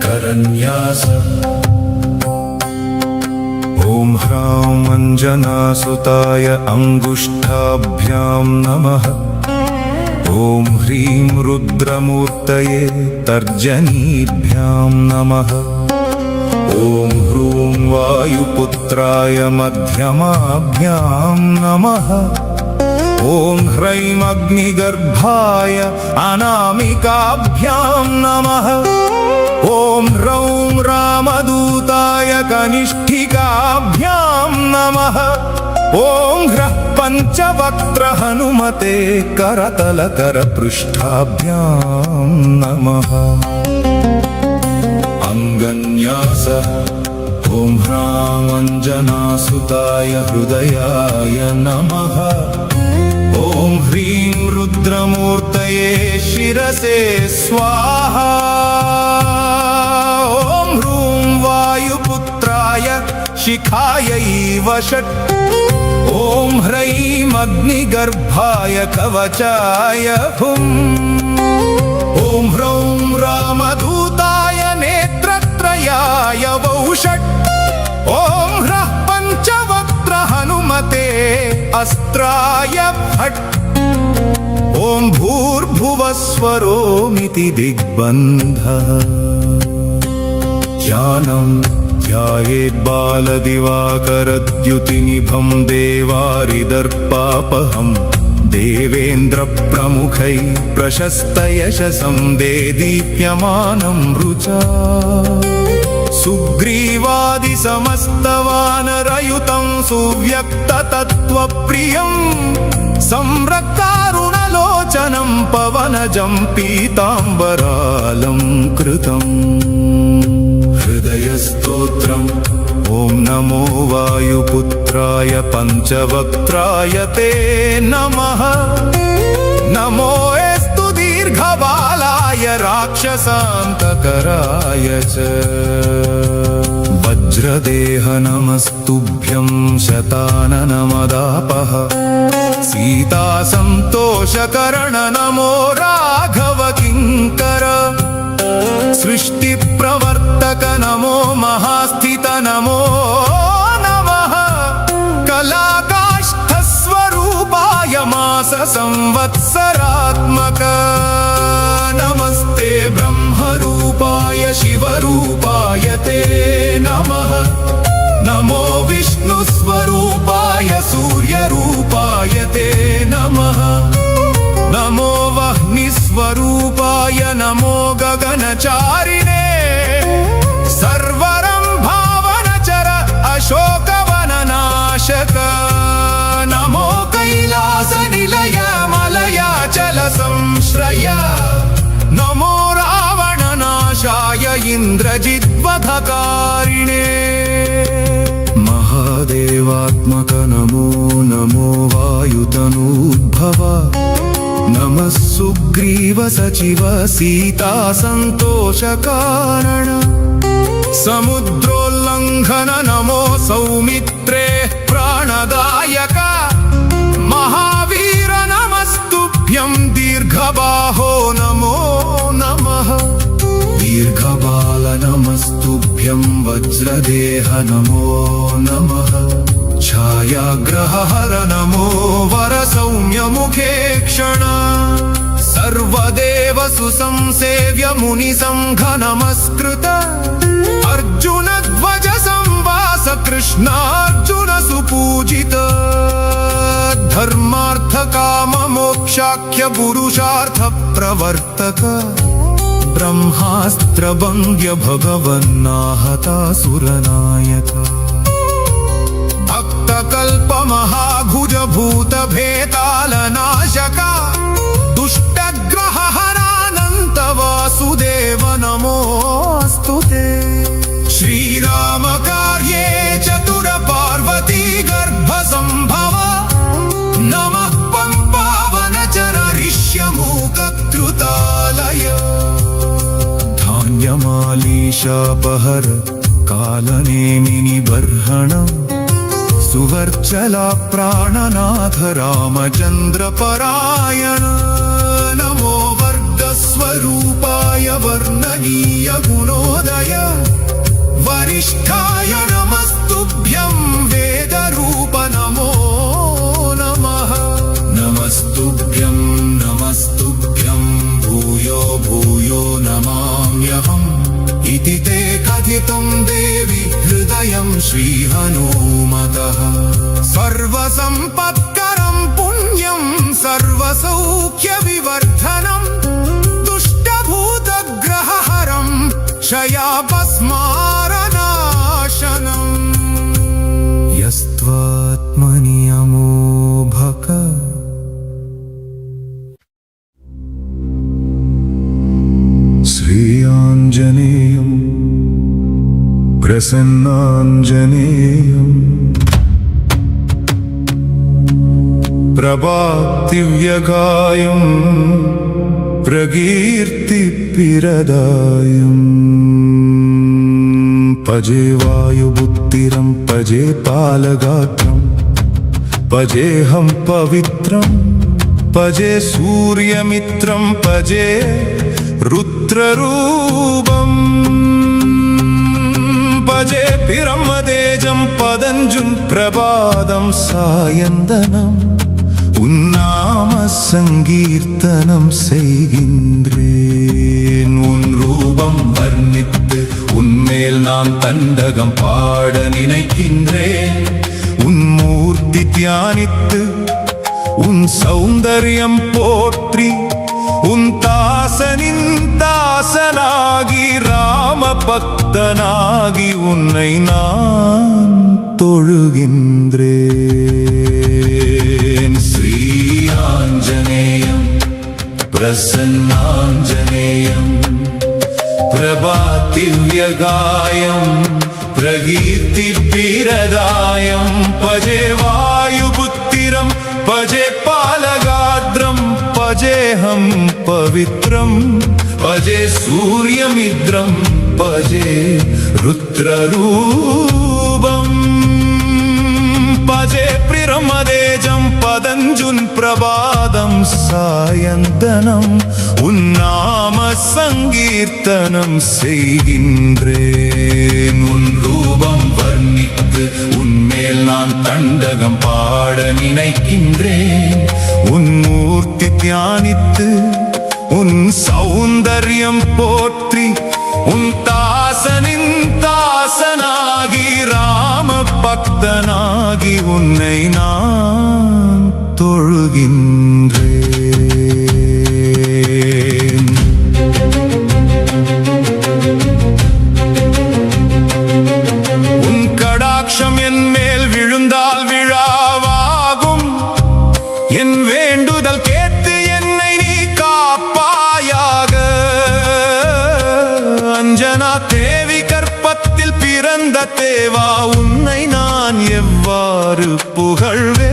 करन्यास ॐ ह्रां अञ्जनासुताय अङ्गुष्ठाभ्यां नमः ॐ ह्रीं रुद्रमूर्तये तर्जनीभ्यां नमः ॐ ह्रूं वायुपुत्राय मध्यमाभ्यां नमः ॐ ह्रैं अग्निगर्भाय अनामिकाभ्यां नमः ॐ ह्रौं रामदूताय कनिष्ठिकाभ्यां नमः ॐ ह्रः पञ्चवक्त्र हनुमते करतलकरपृष्ठाभ्यां नमः अङ्गन्यास ॐ ह्रां अञ्जनासुताय हृदयाय नमः ॐ ह्रीं रुद्रमूर्तये शिरसे स्वाहा ॐ ह्रूं वायुपुत्राय शिखायै षट् ॐ ह्रैं अग्निगर्भाय कवचाय हुम् ॐ ह्रौं रामदूताय नेत्रत्रयाय वौषट् ॐ ह्रः पञ्चवक्त्र हनुमते अस्त्राय फट् ॐ भूर्भुवस्वरोमिति दिग्बन्धः ध्यानं ध्यायेद्बालदिवाकरद्युतिनिभं देवारिदर्पापहं देवेन्द्रप्रमुखै प्रशस्तयशसं देदीप्यमानं रुचा सुग्रीवादिसमस्तवानरयुतं सुव्यक्ततत्त्वप्रियं सम्रक्तारुणलोचनं पवनजं पीताम्बरालङ्कृतम् हृदयस्तोत्रम् ॐ नमो वायुपुत्राय पञ्चवक्त्राय ते नमः नमो एस्तु दीर्घबालाय राक्षसान्तकराय च वज्रदेह नमस्तुभ्यं शताननमदापः सीतासन्तोषकर्ण नमो राघव किङ्कर सृष्टिप्रवर्तक नमो महास्थित नमो नमः कलाकाष्ठस्वरूपाय मास संवत्सरात्मक नमस्ते ब्रह्मरूपाय शिवरूपाय ते नमः नमो विष्णुस्वरूपाय सूर्यरूपाय ते नमः नमो वह्निस्वरूपाय नमो गगनचारिणे सर्वरं भावनचर अशोकवननाशक नमो कैलासनिलय मलयाचल संश्रय नमो रावणनाशाय इन्द्रजिद्वधकारिणे महादेवात्मक नमो नमो वायुतनूद्भव नमः सुग्रीव सचिव सीता सन्तोषकारण समुद्रोल्लङ्घन नमो सौमित्रे प्राणदायक महावीर नमस्तुभ्यं दीर्घबाहो नमो नमः दीर्घबाल नमस्तुभ्यं वज्रदेह नमो नमः छायाग्रहहर नमो वरसौम्यमुखे क्षण सर्वदेव सुसंसेव्य मुनिसङ्घ नमस्कृत अर्जुन ध्वज संवास कृष्णार्जुन सुपूजित धर्मार्थ काम मोक्षाख्य पुरुषार्थ प्रवर्तक ब्रह्मास्त्र भङ्ग्य भगवन्नाहतासुरनायक भक्तकल्प महाभुज भूत भेतालनाशक दुष्टग्रहहरानन्त वासुदेव नमोऽस्तु ते श्रीराम कार्ये चतुर पार्वती गर्भ संभव नमः पंपावनचर ऋष्यमूककृतालय धान्यमालीशापहर कालनेमिनि बर्हण सुवर्चला प्राणनाथ रामचन्द्र परायण नमो वर्गस्वरूपाय वर्णनीय गुणोदय वरिष्ठाय नमस्तुभ्यं वेदरूप नमो नमः नमस्तुभ्यं भूयो भूयो नमाम्यहम् इति ते कथितं देवि हृदयं श्रीहनुमतः सर्वसम्पत्करं पुण्यं सर्वसौख्यविवर्धनं दुष्टभूतग्रहहरं क्षयापस्मारनाशनम् यस्त्वात्मनि अमोभक श्रीयाञ्जनेयं प्रसन्नाञ्जनेयं प्रभातिव्यगायं प्रकीर्तिप्रदायम् पजे वायुबुद्धिरं पजे पालगात्रं पजेऽहं पवित्रं पजे सूर्यमित्रं पजे रुद्ररूपम् पजे பிரம்மதேஜம் பதஞ்சுன் பிரபாதம் சாயந்தனம் உன்னாம சங்கீர்த்தனம் செய்கின்றேன் உன் ரூபம் வர்ணித்து உன்மேல் நான் தண்டகம் பாட நினைக்கின்றேன் உன் மூர்த்தி தியானித்து உன் சௌந்தர்யம் போற்றி உன் தாசனின் தாசனாகி ராம பக்தனாகி உன்னை நான் தொழுகின்றேன் ஸ்ரீ ஆஞ்சநேயம் பிரசன்னாஞ்சநேயம் பிரபாதிவ்யகாயம் பிரகீர்த்தி பிரதாயம் பஜே வாயுபுத்திரம் பஜே பாலகாத்ரம் பஜேஹம் பவித்ரம் பஜே சூரியமித்ரம் பஜே ருத்ரரூபம் பஜே பிரமதேஜம் பதஞ்சுன் பிரபாதம் சாயந்தனம் உன்னாம சங்கீர்த்தனம் செய்கின்றேன் உன் ரூபம் வர்ணித்து உன்மேல் நான் தண்டகம் பாட நினைக்கின்றேன் உன் மூர்த்தி தியானித்து உன் சௌந்தர்யம் போற்றி உன் தாசனின் தாசனாகி ராம பக்தனாகி உன்னை நான் தொழுகின்றேன் உன் கடாட்சம் என் மேல் விழுந்தால் விழாவாகும் என் வேண்டுதல் கேட்டு என்னை நீ காப்பாயாக அஞ்சனா தேவி கற்பத்தில் பிறந்த தேவா உன்னை நான் எவ்வாறு புகழ்வேன்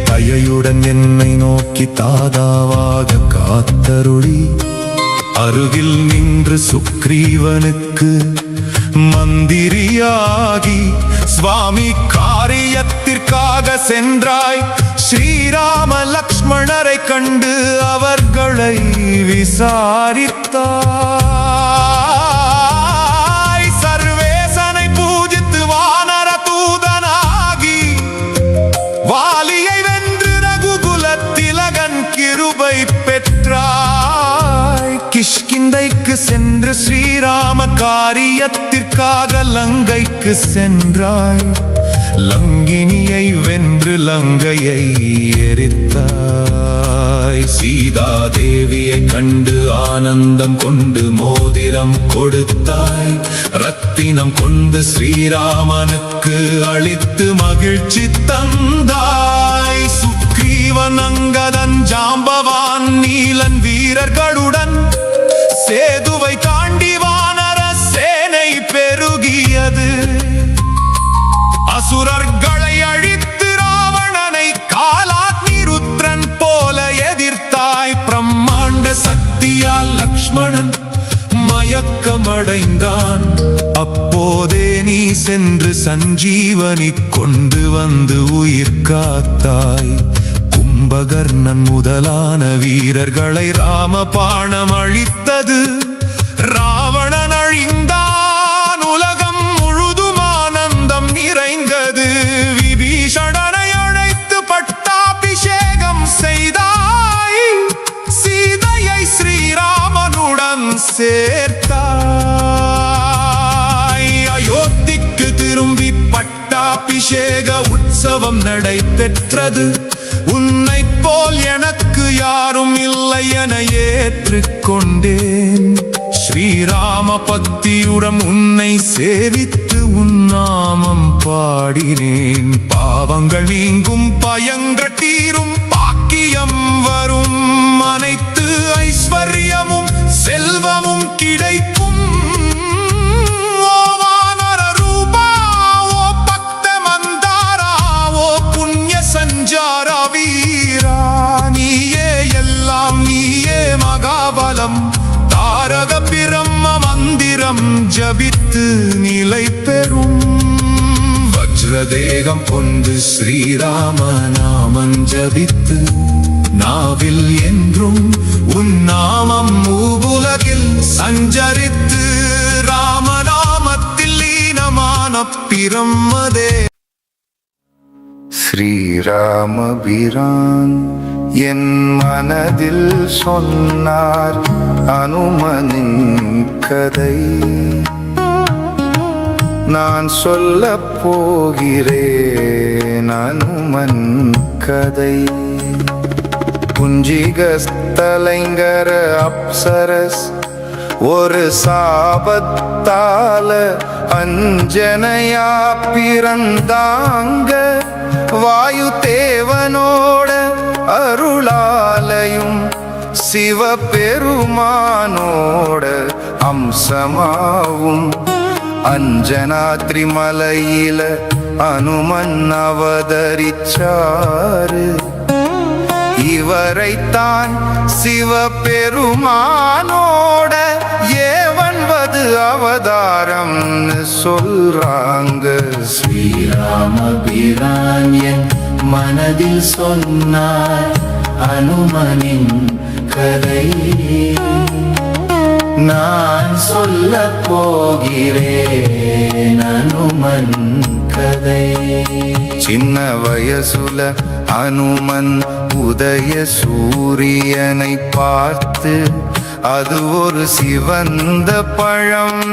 தயையுடன் என்னை நோக்கி தாதாவாக காத்தருளி அருகில் நின்று சுக்ரீவனுக்கு மந்திரியாகி சுவாமி காரியத்திற்காக சென்றாய் ஸ்ரீராம லக்ஷ்மணரை கண்டு அவர்களை விசாரித்தாய் சர்வேசனை பூஜித்து வானர தூதனாகி வாலியை வென்று ரகுகுல திலகன் கிருபை பெற்றாய் கிஷ்கிந்தைக்கு சென்று ஸ்ரீராம காரியத்திற்காக லங்கைக்கு சென்றாய் லங்கினியை வென்று லங்கையை எரித்தாய் சீதா தேவியை கண்டு ஆனந்தம் கொண்டு மோதிரம் கொடுத்தாய் ரத்தினம் கொண்டு ஸ்ரீராமனுக்கு அளித்து மகிழ்ச்சி தந்தாய் சுக்ரீவன் அங்கதன் ஜாம்பவான் நீலன் வீரர்களுடன் சேதுவை தாண்டி வானர சேனை பெருகியது அசுரர்களை அழித்து ராவணனை காலாக்னி ருத்ரன் போல எதிர்த்தாய் பிரம்மாண்ட சக்தியால் லக்ஷ்மணன் மயக்கமடைந்தான் அப்போதே நீ சென்று சஞ்சீவனி கொண்டு வந்து உயிர் காத்தாய். கும்பகர்ணன் முதலான வீரர்களை ராமபாணம் அழித்தது. ராவணன் அழிந்தான், உலகம் முழுதும் ஆனந்தம் நிறைந்தது. விபீஷணனை அழைத்து பட்டாபிஷேகம் செய்தாய். சீதையை ஸ்ரீராமனுடன் சேர்த்தாய். அயோத்திக்கு திரும்பி பட்டாபிஷேக உற்சவம் நடைபெற்றது. உன்னை போல் எனக்கு யாரும் இல்லை என ஏற்றுக்கொண்டேன். ஸ்ரீராம பக்தியுடன் உன்னை சேவித்து உன்னாமம் பாடினேன். பாவங்கள் நீங்கும், பயங்கள் தீரும், பாக்கியம் வரும், அனைத்து ஐஸ்வர்யமும் செல்வமும் கிடைக்கும். ஓ வானர ரூபா, ஓ பக்த மந்தாரா, ஓ புண்ணிய சஞ்சார வீரா, நீயே எல்லாம், நீயே மகாபலம். தாரக பிரம்ம மந்திரம் ஜபித்து நிலை பெறும். வஜ்ரதேகம் கொண்டு ஸ்ரீராம நாமம் ஜபித்து, நாவில் என்றும் உன் நாமம் மூவுலகில் சஞ்சரித்து. ராமநாமத்தில் லீனமான பிரம்மதே. ஸ்ரீராமபிரான் என் மனதில் சொன்னார் அனுமனின் கதை. நான் சொல்லப் போகிறேன் அனுமன் கதை. புஞ்சிகஸ்தலைங்கர அப்சரஸ் ஒரு சாபத்தால அஞ்சனையா பிறந்தாங்க. வாயு தேவனோட அருளாலையும் சிவபெருமானோட அம்சமாவும் அஞ்சனாத்ரி மலையில அனுமன் அவதரிச்சாரு. இவரைத்தான் சிவபெருமானோட ஏவன்பது அவதாரம்னு சொல்றாங்க. ஸ்ரீராமபிரான் என் மனதில் சொன்னார் அனுமனின் கதை. நான் சொல்லப் போகிறேன் அனுமன் கதை. சின்ன வயசுல அனுமன் உதய சூரியனை பார்த்து அது ஒரு சிவந்த பழம்